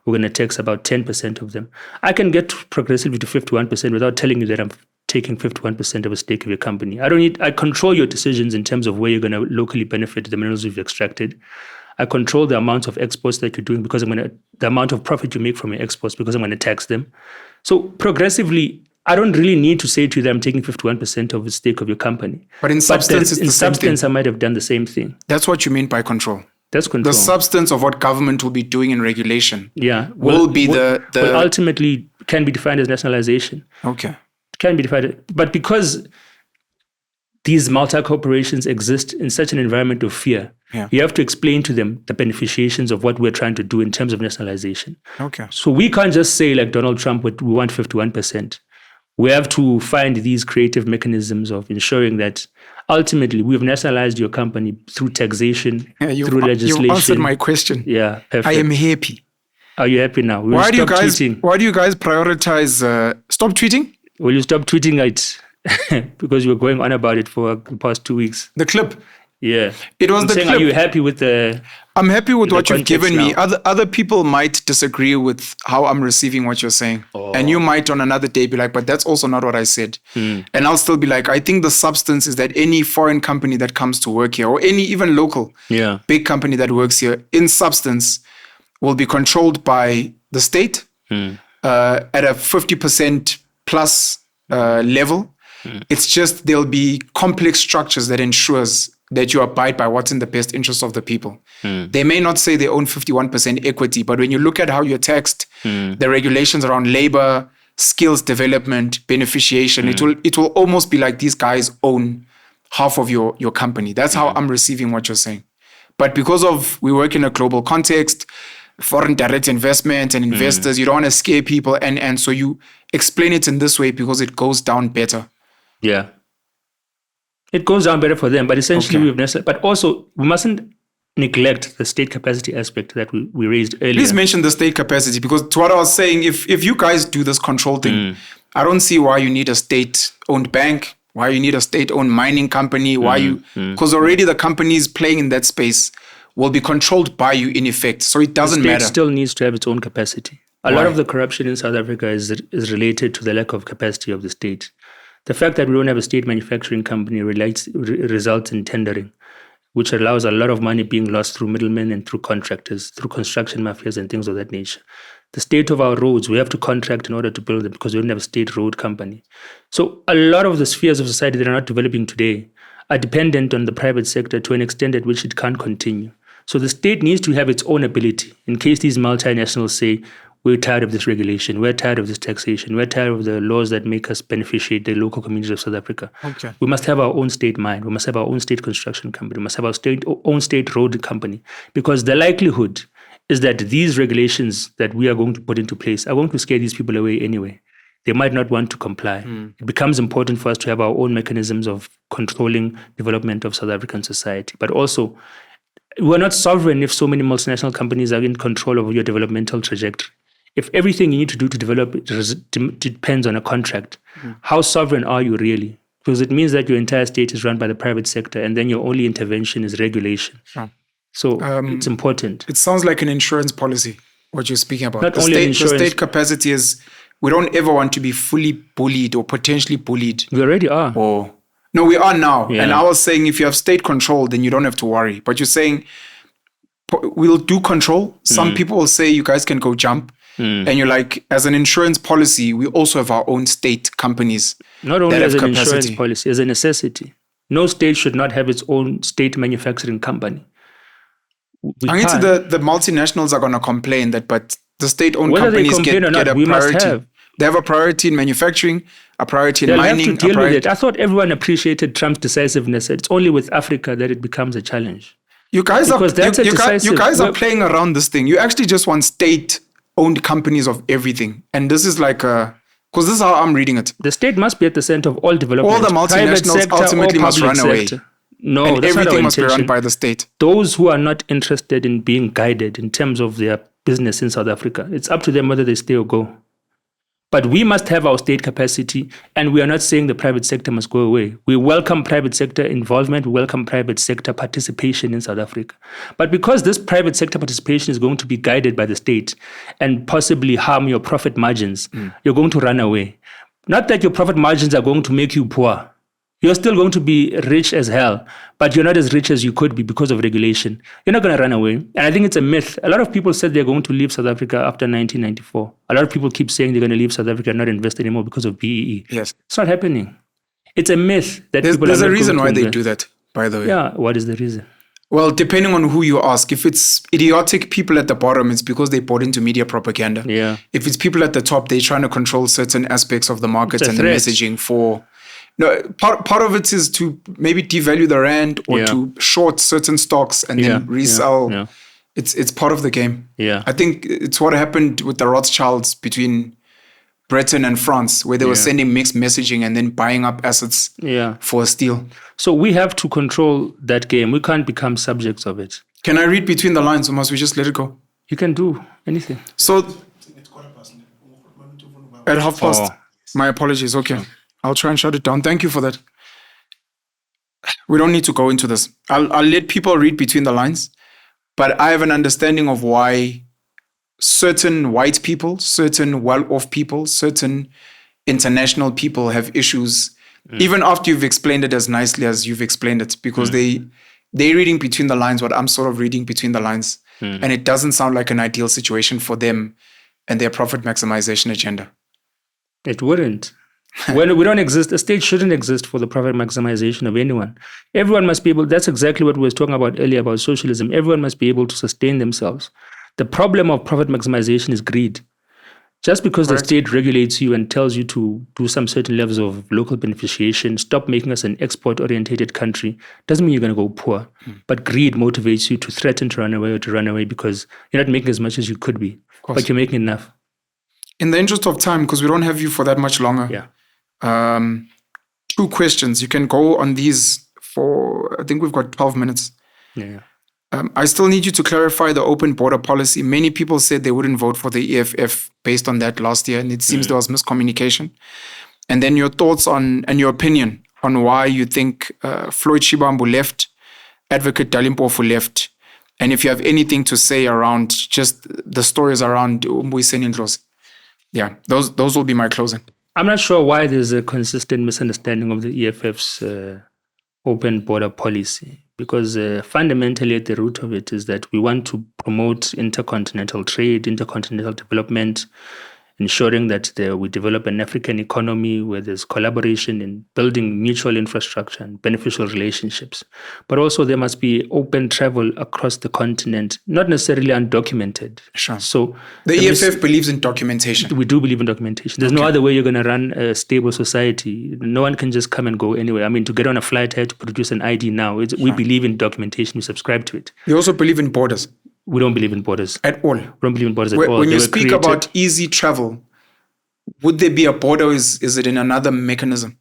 we're going to tax about 10% of them. I can get progressively to 51% without telling you that I'm taking 51% of a stake of your company. I control your decisions in terms of where you're going to locally benefit the minerals you've extracted. I control the amount of exports that you're doing because the amount of profit you make from your exports, because I'm going to tax them. So progressively, I don't really need to say to you that I'm taking 51% of the stake of your company. But in substance, I might have done the same thing. That's what you mean by control. That's control. The substance of what government will be doing in regulation. Yeah. Will ultimately can be defined as nationalization. Okay. It can be defined. But because these multi-corporations exist in such an environment of fear, you have to explain to them the beneficiations of what we're trying to do in terms of nationalization. Okay. So we can't just say like Donald Trump, we want 51%. We have to find these creative mechanisms of ensuring that ultimately we've nationalized your company through taxation, through legislation. You answered my question. Yeah, perfect. I am happy. Are you happy now? Why do you guys prioritize? Stop tweeting? Will you stop tweeting it? Because you were going on about it for the past 2 weeks. The clip. Yeah. It was the clip. Are you happy with the... I'm happy with what you've given me. Other people might disagree with how I'm receiving what you're saying. And you might on another day be like, but that's also not what I said. And I'll still be like, I think the substance is that any foreign company that comes to work here, or any even local big company that works here, in substance, will be controlled by the state at a 50% plus level. It's just there'll be complex structures that ensures that you abide by what's in the best interest of the people. They may not say they own 51% equity, but when you look at how you're taxed, the regulations around labor, skills development, beneficiation. It will almost be like these guys own half of your company. That's how I'm receiving what you're saying. But because of we work in a global context, foreign direct investment and investors, you don't want to scare people, and so you explain it in this way because it goes down better. Yeah. It goes down better for them, but essentially but also we mustn't neglect the state capacity aspect that we raised earlier. Please mention the state capacity, because to what I was saying, if you guys do this control thing, I don't see why you need a state-owned bank, why you need a state-owned mining company, because already the companies playing in that space will be controlled by you in effect. So it doesn't matter. The state still needs to have its own capacity. A lot of the corruption in South Africa is related to the lack of capacity of the state. The fact that we don't have a state manufacturing company results in tendering, which allows a lot of money being lost through middlemen and through contractors, through construction mafias and things of that nature. The state of our roads, we have to contract in order to build them because we don't have a state road company. So a lot of the spheres of society that are not developing today are dependent on the private sector to an extent at which it can't continue. So the state needs to have its own ability in case these multinationals say, we're tired of this regulation, we're tired of this taxation, we're tired of the laws that make us beneficiate the local communities of South Africa. Okay. We must have our own state mine, we must have our own state construction company, we must have our own state road company, because the likelihood is that these regulations that we are going to put into place are going to scare these people away anyway. They might not want to comply. It becomes important for us to have our own mechanisms of controlling development of South African society. But also, we're not sovereign if so many multinational companies are in control of your developmental trajectory. If everything you need to do to develop depends on a contract, how sovereign are you really? Because it means that your entire state is run by the private sector, and then your only intervention is regulation. So it's important. It sounds like an insurance policy, what you're speaking about. Not only insurance. The state capacity is, we don't ever want to be fully bullied or potentially bullied. We already are. No, we are now. Yeah. And I was saying if you have state control, then you don't have to worry. But you're saying we'll do control. Some people will say you guys can go jump. And you're like, as an insurance policy, we also have our own state companies. Not only as an insurance policy, as a necessity. No state should not have its own state manufacturing company. I guess the multinationals are going to complain that, but the state-owned companies get a priority. They have a priority in manufacturing, a priority in mining. Have to deal with it. I thought everyone appreciated Trump's decisiveness. It's only with Africa that it becomes a challenge. You guys are playing around this thing. You actually just want state-owned companies of everything. And this is like because this is how I'm reading it. The state must be at the center of all development. All the multinationals ultimately must run away. No, and that's everything not must be run by the state. Those who are not interested in being guided in terms of their business in South Africa, it's up to them whether they stay or go. But we must have our state capacity, and we are not saying the private sector must go away. We welcome private sector involvement, we welcome private sector participation in South Africa. But because this private sector participation is going to be guided by the state and possibly harm your profit margins, you're going to run away. Not that your profit margins are going to make you poor. You're still going to be rich as hell, but you're not as rich as you could be because of regulation. You're not going to run away. And I think it's a myth. A lot of people said they're going to leave South Africa after 1994. A lot of people keep saying they're going to leave South Africa and not invest anymore because of BEE. Yes. It's not happening. It's a myth that there's a reason why they do that, by the way. Yeah, what is the reason? Well, depending on who you ask. If it's idiotic people at the bottom, it's because they bought into media propaganda. Yeah. If it's people at the top, they're trying to control certain aspects of the market and the messaging for... No, part of it is to maybe devalue the rand or to short certain stocks and then resell. Yeah. It's part of the game. Yeah. I think it's what happened with the Rothschilds between Britain and France, where they were sending mixed messaging and then buying up assets for a steal. So we have to control that game. We can't become subjects of it. Can I read between the lines, or must we just let it go? You can do anything. So at 1:30. My apologies. Okay. I'll try and shut it down. Thank you for that. We don't need to go into this. I'll let people read between the lines, but I have an understanding of why certain white people, certain well-off people, certain international people have issues, even after you've explained it as nicely as you've explained it, because they're reading between the lines what I'm sort of reading between the lines, and it doesn't sound like an ideal situation for them and their profit maximization agenda. It wouldn't. When we don't exist, a state shouldn't exist for the profit maximization of anyone. Everyone must be able, that's exactly what we were talking about earlier about socialism. Everyone must be able to sustain themselves. The problem of profit maximization is greed. Just because the state regulates you and tells you to do some certain levels of local beneficiation, stop making us an export-orientated country, doesn't mean you're going to go poor. But greed motivates you to threaten to run away or to run away because you're not making as much as you could be, but you're making enough. In the interest of time, because we don't have you for that much longer, 2 questions. You can go on these for, I think we've got 12 minutes. Yeah. I still need you to clarify the open border policy. Many people said they wouldn't vote for the EFF based on that last year, and it seems there was miscommunication. And then your thoughts on and your opinion on why you think Floyd Shivambu left, Advocate Dali Mpofu left, and if you have anything to say around just the stories around Mbuyiseni Ndlozi. Yeah, those will be my closing. I'm not sure why there's a consistent misunderstanding of the EFF's open border policy. Because fundamentally at the root of it is that we want to promote intercontinental trade, intercontinental development, ensuring that we develop an African economy where there's collaboration in building mutual infrastructure and beneficial relationships. But also there must be open travel across the continent, not necessarily undocumented. Sure. So the EFF believes in documentation. We do believe in documentation. There's no other way you're going to run a stable society. No one can just come and go anywhere. I mean, to get on a flight, I had to produce an ID now. We believe in documentation. We subscribe to it. You also believe in borders. We don't believe in borders. At all? We don't believe in borders at all. When you speak about easy travel, would there be a border or is it in another mechanism?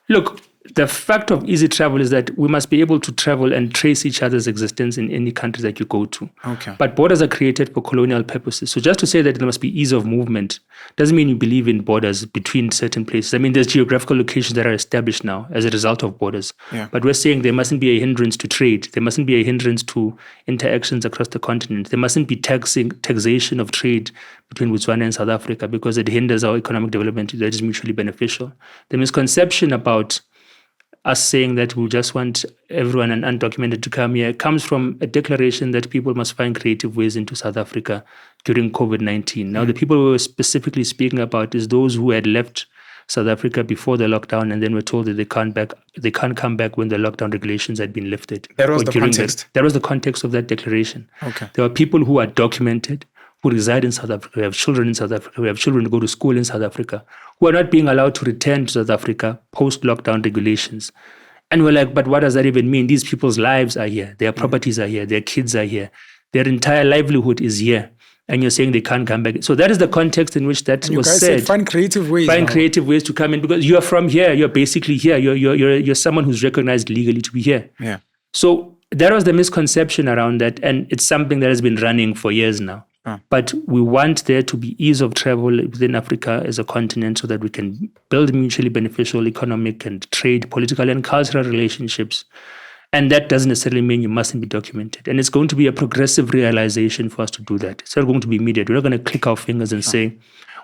Look, the fact of easy travel is that we must be able to travel and trace each other's existence in any country that you go to. Okay. But borders are created for colonial purposes. So just to say that there must be ease of movement doesn't mean you believe in borders between certain places. I mean, there's geographical locations that are established now as a result of borders. Yeah. But we're saying there mustn't be a hindrance to trade. There mustn't be a hindrance to interactions across the continent. There mustn't be taxation of trade between Botswana and South Africa because it hinders our economic development that is mutually beneficial. The misconception about us saying that we just want everyone and undocumented to come here comes from a declaration that people must find creative ways into South Africa during COVID-19. Now, the people we were specifically speaking about is those who had left South Africa before the lockdown and then were told that they can't come back when the lockdown regulations had been lifted. That was the context. That was the context of that declaration. Okay. There are people who are documented, who reside in South Africa, who have children in South Africa, who have children who go to school in South Africa, who are not being allowed to return to South Africa post-lockdown regulations. And we're like, but what does that even mean? These people's lives are here. Their properties are here. Their kids are here. Their entire livelihood is here. And you're saying they can't come back. So that is the context in which that was said. Find creative ways. Creative ways to come in because you're from here. You're basically here. You're someone who's recognized legally to be here. Yeah. So that was the misconception around that. And it's something that has been running for years now. But we want there to be ease of travel within Africa as a continent so that we can build mutually beneficial economic and trade, political and cultural relationships. And that doesn't necessarily mean you mustn't be documented. And it's going to be a progressive realization for us to do that. It's not going to be immediate. We're not going to click our fingers and say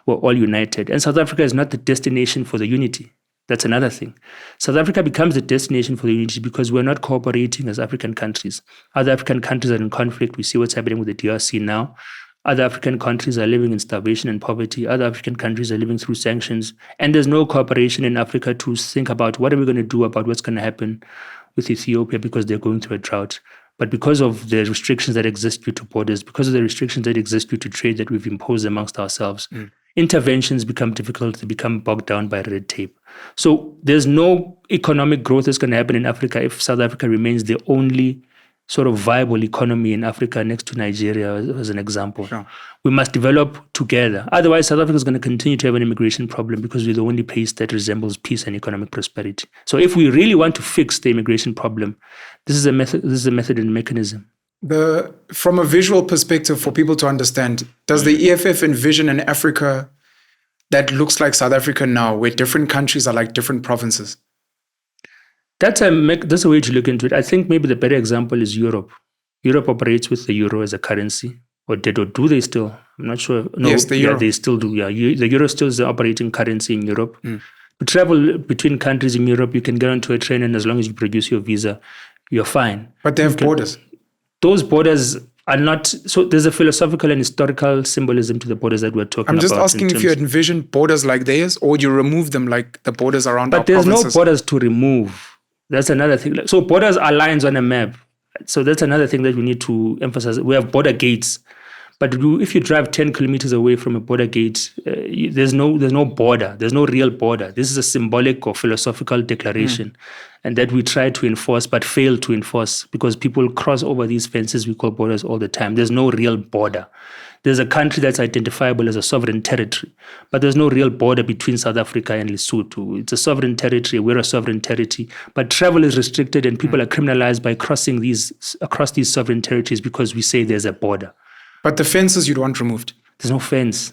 we're all united. And South Africa is not the destination for the unity. That's another thing. South Africa becomes the destination for the unity because we're not cooperating as African countries. Other African countries are in conflict. We see what's happening with the DRC now. Other African countries are living in starvation and poverty. Other African countries are living through sanctions. And there's no cooperation in Africa to think about what are we going to do about what's going to happen with Ethiopia because they're going through a drought. But because of the restrictions that exist due to borders, because of the restrictions that exist due to trade that we've imposed amongst ourselves, interventions become difficult. They become bogged down by red tape. So there's no economic growth that's going to happen in Africa if South Africa remains the only sort of viable economy in Africa next to Nigeria, as an example. Sure. We must develop together. Otherwise, South Africa is going to continue to have an immigration problem because we're the only place that resembles peace and economic prosperity. So if we really want to fix the immigration problem, this is a method and mechanism. From a visual perspective, for people to understand, does the EFF envision an Africa that looks like South Africa now, where different countries are like different provinces? That's a way to look into it. I think maybe the better example is Europe. Europe operates with the euro as a currency. Or do they still? I'm not sure. No, yes, the euro. Yeah, they still do. Yeah, the euro still is the operating currency in Europe. To travel between countries in Europe, you can get onto a train and as long as you produce your visa, you're fine. But they have borders. Those borders are not... So there's a philosophical and historical symbolism to the borders that we're talking about. I'm just asking if you envision borders like theirs or you remove them like the borders around our provinces. But there's no borders to remove. That's another thing. So borders are lines on a map. So that's another thing that we need to emphasize. We have border gates, But if you drive 10 kilometers away from a border gate, there's no border. There's no real border. This is a symbolic or philosophical declaration, and that we try to enforce but fail to enforce because people cross over these fences we call borders all the time. There's no real border. There's a country that's identifiable as a sovereign territory, but there's no real border between South Africa and Lesotho. It's a sovereign territory. We're a sovereign territory, but travel is restricted and people are criminalized by crossing across these sovereign territories because we say there's a border. But the fences you'd want removed. There's no fence.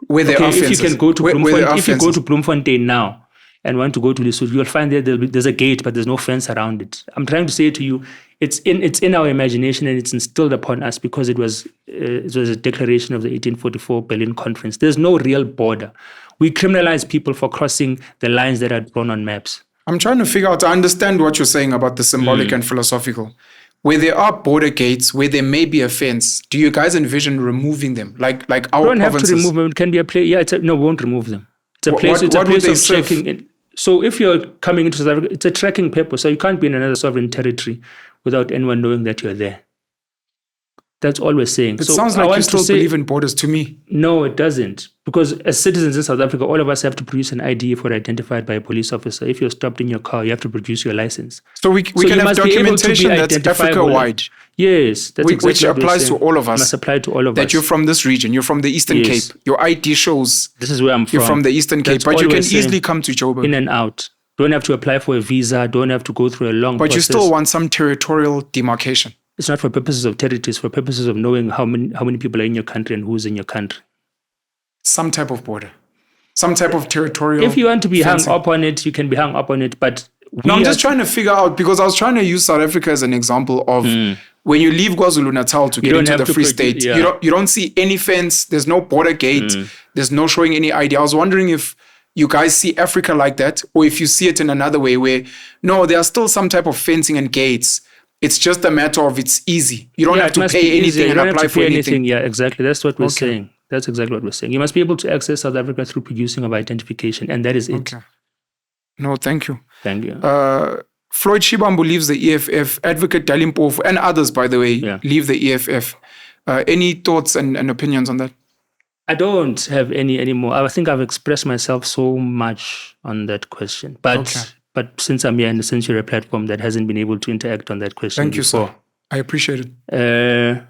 Where there are fences. If you can go to if you go to Bloemfontein now and want to go to Lesotho, you'll find there's a gate, but there's no fence around it. I'm trying to say to you, it's in our imagination and it's instilled upon us because it was a declaration of the 1844 Berlin Conference. There's no real border. We criminalize people for crossing the lines that are drawn on maps. I'm trying to figure out, to understand what you're saying about the symbolic and philosophical. Where there are border gates, where there may be a fence, do you guys envision removing them? Like our provinces? We don't have to remove them. It can be a place. Yeah, we won't remove them. It's a place. It's a place of trekking. So if you're coming into South Africa, it's a trekking purpose. So you can't be in another sovereign territory without anyone knowing that you're there. That's all we're saying. It sounds like you still believe in borders to me. No, it doesn't. Because as citizens in South Africa, all of us have to produce an ID if we're identified by a police officer. If you're stopped in your car, you have to produce your license. So we can have documentation that's Africa-wide. Yes, that's exactly which applies to all of us. Must apply to all of us. That you're from this region, you're from the Eastern Cape. Your ID shows this is where I'm from. You're from the Eastern Cape, but you can easily come to Joburg. In and out. Don't have to apply for a visa. Don't have to go through a long process. But you still want some territorial demarcation. It's not for purposes of territories, for purposes of knowing how many people are in your country and who's in your country. Some type of border. Some type of territorial. If you want to be hung up on it, you can be hung up on it. But I'm just trying to figure out, because I was trying to use South Africa as an example of when you leave KwaZulu-Natal to get into the Free State, you don't see any fence, there's no border gate, there's no showing any ID. I was wondering if you guys see Africa like that, or if you see it in another way where, no, there are still some type of fencing and gates. It's just a matter of it's easy. You don't have to pay anything and apply for anything. Yeah, exactly. That's what we're saying. That's exactly what we're saying. You must be able to access South Africa through producing of identification, and that is it. Okay. No, thank you. Thank you. Floyd Shivambu leaves the EFF. Advocate Dali Mpofu and others, by the way, leave the EFF. Any thoughts and opinions on that? I don't have any anymore. I think I've expressed myself so much on that question. But since I'm here and since you're a platform that hasn't been able to interact on that question Thank you, sir. I appreciate it.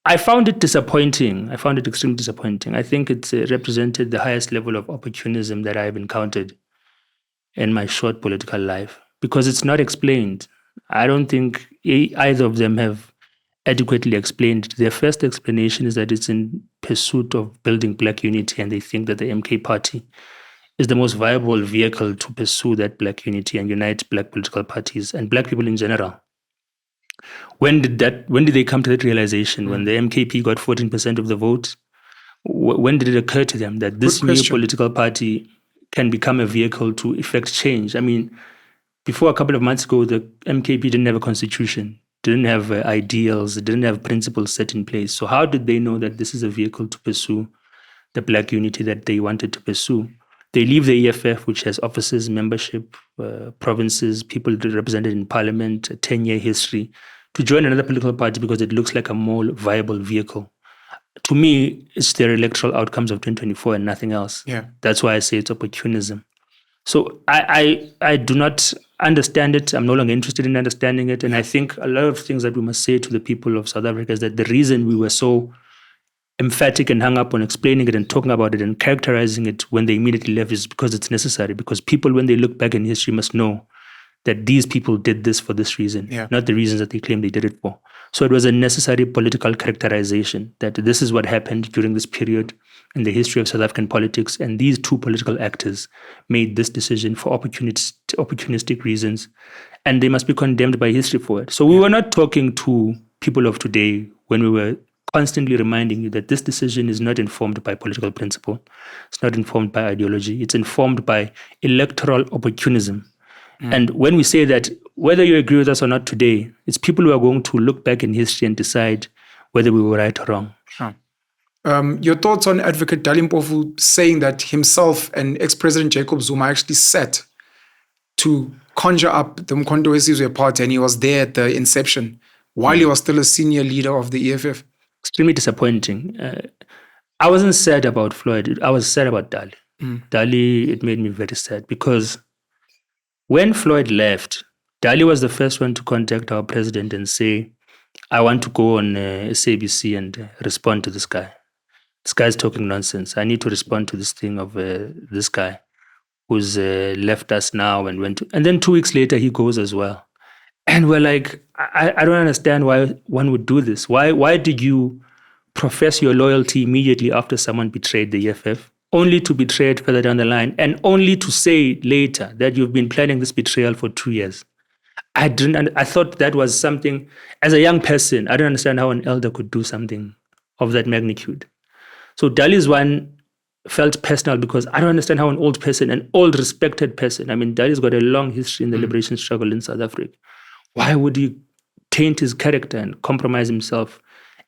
I found it disappointing. I found it extremely disappointing. I think it represented the highest level of opportunism that I've encountered in my short political life because it's not explained. I don't think either of them have adequately explained. Their first explanation is that it's in pursuit of building black unity, and they think that the MK party is the most viable vehicle to pursue that black unity and unite black political parties and black people in general. When did they come to that realization? When the MKP got 14% of the vote? When did it occur to them that this new political party can become a vehicle to effect change? I mean, before a couple of months ago, the MKP didn't have a constitution, didn't have ideals, didn't have principles set in place. So how did they know that this is a vehicle to pursue the black unity that they wanted to pursue? They leave the EFF, which has offices, membership, provinces, people represented in parliament, a 10-year history, to join another political party because it looks like a more viable vehicle. To me, it's their electoral outcomes of 2024 and nothing else. Yeah. That's why I say it's opportunism. So I do not understand it. I'm no longer interested in understanding it. And I think a lot of things that we must say to the people of South Africa is that the reason we were so emphatic and hung up on explaining it and talking about it and characterizing it when they immediately left is because it's necessary. Because people, when they look back in history, must know that these people did this for this reason, not the reasons that they claim they did it for. So it was a necessary political characterization that this is what happened during this period in the history of South African politics, and these two political actors made this decision for opportunistic reasons, and they must be condemned by history for it. So we were not talking to people of today when we were constantly reminding you that this decision is not informed by political principle. It's not informed by ideology. It's informed by electoral opportunism. And when we say that, whether you agree with us or not today, it's people who are going to look back in history and decide whether we were right or wrong. Sure. Your thoughts on Advocate Dali Mpofu saying that himself and ex-President Jacob Zuma actually set to conjure up the Mkhonto Wesizwe party, and he was there at the inception while he was still a senior leader of the EFF? extremely disappointing. I wasn't sad about Floyd. I was sad about Dali. Dali, it made me very sad because when Floyd left, Dali was the first one to contact our president and say, I want to go on SABC and respond to this guy. This guy's talking nonsense. I need to respond to this thing of this guy who's left us now and went to. And then 2 weeks later, he goes as well. And we're like, I don't understand why one would do this. Why did you profess your loyalty immediately after someone betrayed the EFF, only to betray it further down the line, and only to say later that you've been planning this betrayal for 2 years? I thought that was something, as a young person, I don't understand how an elder could do something of that magnitude. So Dali's one felt personal because I don't understand how an old person, an old respected person, I mean, Dali's got a long history in the liberation struggle in South Africa. Why would he taint his character and compromise himself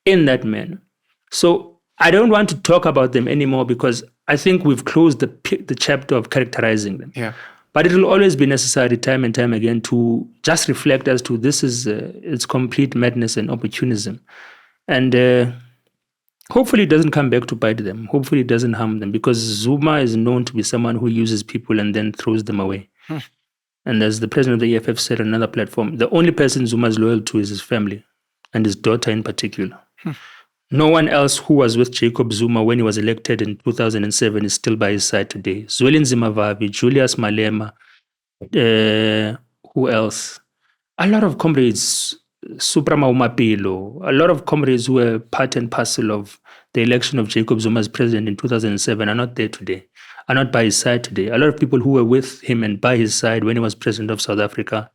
in that manner? So I don't want to talk about them anymore because I think we've closed the chapter of characterizing them. Yeah. But it will always be necessary time and time again to just reflect as to this is it's complete madness and opportunism. And hopefully it doesn't come back to bite them. Hopefully it doesn't harm them because Zuma is known to be someone who uses people and then throws them away. And as the president of the EFF said on another platform, the only person Zuma is loyal to is his family and his daughter in particular. No one else who was with Jacob Zuma when he was elected in 2007 is still by his side today. Zweli Nzimavavi, Julius Malema, who else? A lot of comrades, Suprama Umapilo, a lot of comrades who were part and parcel of the election of Jacob Zuma as president in 2007 are not there today, are not by his side today. A lot of people who were with him and by his side when he was president of South Africa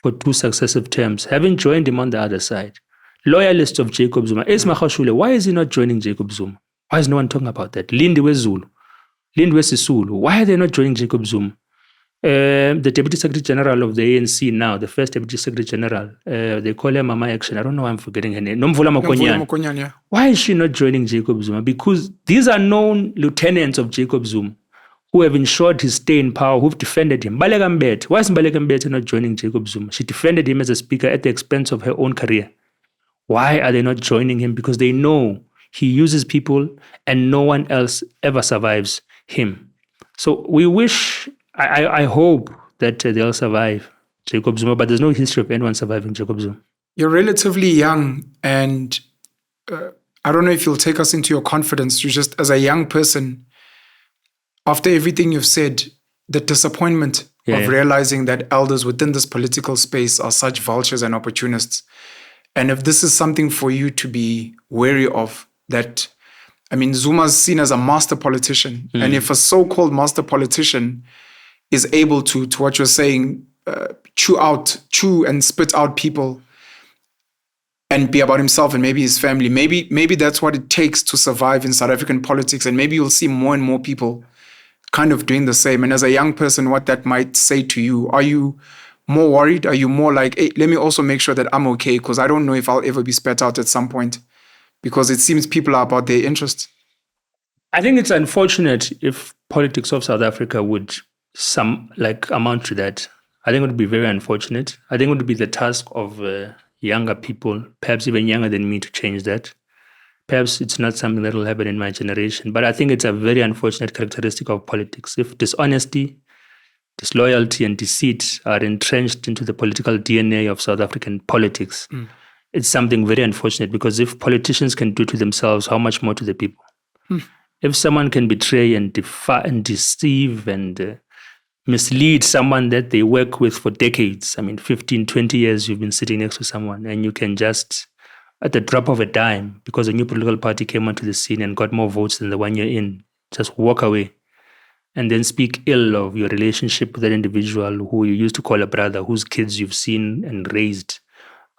for 2 successive terms haven't joined him on the other side. Loyalists of Jacob Zuma. Ace Magashule, why is he not joining Jacob Zuma? Why is no one talking about that? Lindiwe Zulu, Lindiwe Sisulu, why are they not joining Jacob Zuma? The Deputy Secretary General of the ANC now, the first Deputy Secretary General, they call her Mama Action. I don't know why I'm forgetting her name. Nomvula Mokonyane. Yeah. Why is she not joining Jacob Zuma? Because these are known lieutenants of Jacob Zuma who have ensured his stay in power, who've defended him. Baleka Mbete. Why is Baleka Mbete not joining Jacob Zuma? She defended him as a speaker at the expense of her own career. Why are they not joining him? Because they know he uses people and no one else ever survives him. So we wish, I hope that they'll survive Jacob Zuma, but there's no history of anyone surviving Jacob Zuma. You're relatively young, and I don't know if you'll take us into your confidence. You just, as a young person, after everything you've said, the disappointment of realizing that elders within this political space are such vultures and opportunists. And if this is something for you to be wary of, that, I mean, Zuma's seen as a master politician. And if a so-called master politician is able to what you're saying, chew and spit out people and be about himself and maybe his family, maybe that's what it takes to survive in South African politics. And maybe you'll see more and more people kind of doing the same. And as a young person, what that might say to you, are you more worried? Are you more like, hey, let me also make sure that I'm okay, because I don't know if I'll ever be spat out at some point, because it seems people are about their interests? I think it's unfortunate if politics of South Africa would amount to that. I think it would be very unfortunate. I think it would be the task of younger people, perhaps even younger than me, to change that. Perhaps it's not something that will happen in my generation, but I think it's a very unfortunate characteristic of politics. If dishonesty, disloyalty and deceit are entrenched into the political DNA of South African politics, it's something very unfortunate, because if politicians can do to themselves, how much more to the people? If someone can betray and defy and deceive and mislead someone that they work with for decades, I mean, 15, 20 years you've been sitting next to someone, and you can just, at the drop of a dime, because a new political party came onto the scene and got more votes than the one you're in, just walk away and then speak ill of your relationship with that individual who you used to call a brother, whose kids you've seen and raised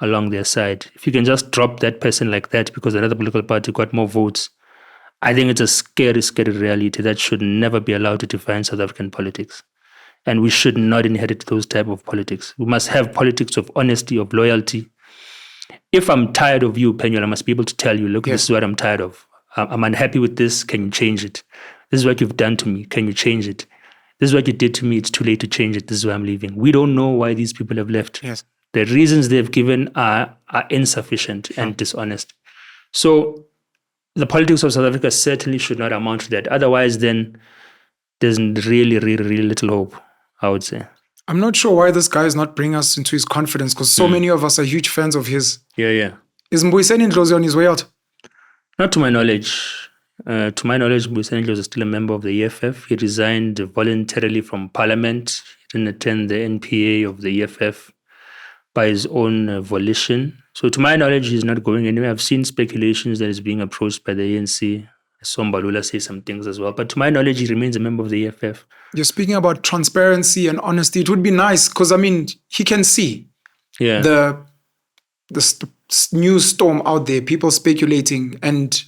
along their side. If you can just drop that person like that because another political party got more votes, I think it's a scary, scary reality that should never be allowed to define South African politics. And we should not inherit those type of politics. We must have politics of honesty, of loyalty. If I'm tired of you, Penuel, I must be able to tell you, look, this is what I'm tired of. I'm unhappy with this. Can you change it? This is what you've done to me. Can you change it? This is what you did to me. It's too late to change it. This is why I'm leaving. We don't know why these people have left. Yes. The reasons they've given are insufficient and dishonest. So the politics of South Africa certainly should not amount to that. Otherwise, then there's really, really, really little hope, I would say. I'm not sure why this guy is not bringing us into his confidence, because so many of us are huge fans of his. Yeah. Is Mbuyiseni Ndlozi on his way out? Not to my knowledge. To my knowledge, Mbuyiseni Ndlozi is still a member of the EFF. He resigned voluntarily from Parliament. He didn't attend the NPA of the EFF by his own volition. So to my knowledge, he's not going anywhere. I've seen speculations that he's being approached by the ANC. I saw Mbalula say some things as well. But to my knowledge, he remains a member of the EFF. You're speaking about transparency and honesty. It would be nice because, I mean, he can see the news storm out there, people speculating. And,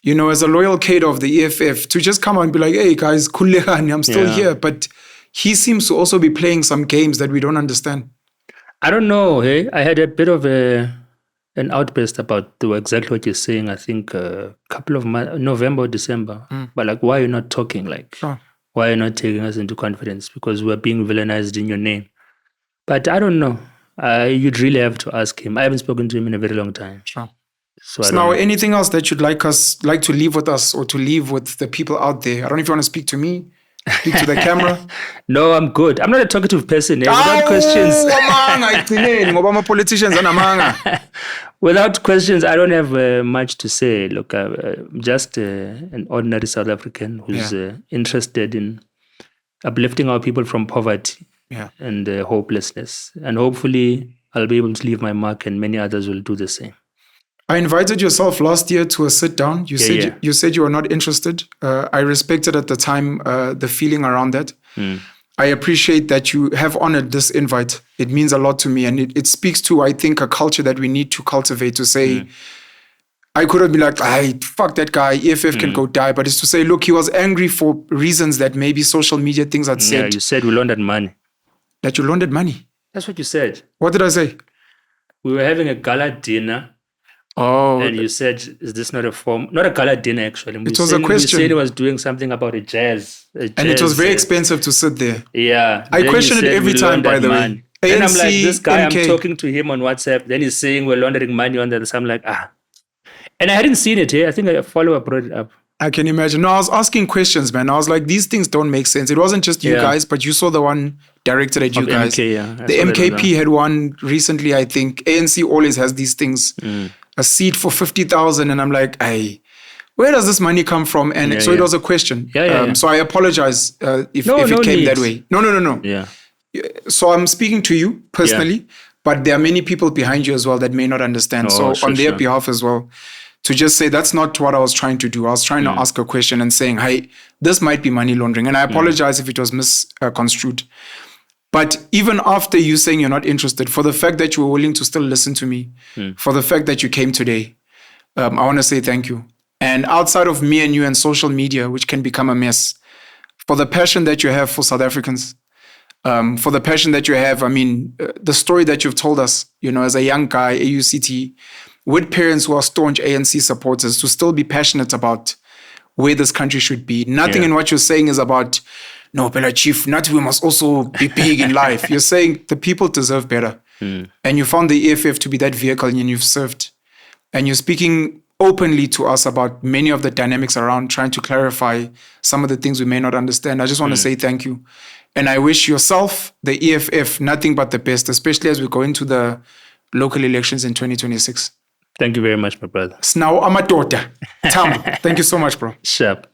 you know, as a loyal cadre of the EFF, to just come out and be like, hey, guys, khulekani, I'm still here. But he seems to also be playing some games that we don't understand. I don't know. Hey, I had a bit of an outburst about exactly what you're saying. I think a couple of months, November or December. But like, why are you not talking? Like, why are you not taking us into confidence? Because we're being villainized in your name. But I don't know. You'd really have to ask him. I haven't spoken to him in a very long time. So now, anything else that you'd like to leave with us or to leave with the people out there? I don't know if you want to speak to me. Speak to the camera. No, I'm good. I'm not a talkative person. Without questions. Without questions, I don't have much to say. Look, I'm just an ordinary South African who's interested in uplifting our people from poverty and hopelessness. And hopefully, I'll be able to leave my mark, and many others will do the same. I invited yourself last year to a sit down. You said you were not interested. I respected at the time the feeling around that. I appreciate that you have honored this invite. It means a lot to me, and it speaks to, I think, a culture that we need to cultivate. To say, I could have been like, fuck that guy, EFF can go die. But it's to say, look, he was angry for reasons that maybe social media things had said. Yeah, you said we laundered money. That you laundered money? That's what you said. What did I say? We were having a gala dinner. Oh. And you said, is this not a form? Not a gala dinner, actually. It was a question. You said he was doing something about a jazz. And it was very expensive to sit there. Yeah. I question it every time, by the way. And I'm like, this guy, I'm talking to him on WhatsApp. Then he's saying we're laundering money on that. So I'm like, And I hadn't seen it here. I think a follower brought it up. I can imagine. No, I was asking questions, man. I was like, these things don't make sense. It wasn't just you guys, but you saw the one directed at you guys. MK, the MKP had one recently, I think. ANC always has these things. A seat for 50,000, and I'm like, where does this money come from? And it was a question. So I apologize if it came that way. No. Yeah. So I'm speaking to you personally, but there are many people behind you as well that may not understand. On their behalf as well, to just say that's not what I was trying to do. I was trying to ask a question and saying, hey, this might be money laundering. And I apologize if it was misconstrued. But even after you saying you're not interested, for the fact that you were willing to still listen to me, for the fact that you came today, I want to say thank you. And outside of me and you and social media, which can become a mess, for the passion that you have for South Africans, for the passion that you have, the story that you've told us, as a young guy, a UCT, with parents who are staunch ANC supporters, to still be passionate about where this country should be. Nothing in what you're saying is about, no, Bella Chief, not we must also be big in life. You're saying the people deserve better. And you found the EFF to be that vehicle and you've served. And you're speaking openly to us about many of the dynamics around trying to clarify some of the things we may not understand. I just want to say thank you. And I wish yourself, the EFF, nothing but the best, especially as we go into the local elections in 2026. Thank you very much, my brother. Sinawo Thambo. Thank you so much, bro. Sharp.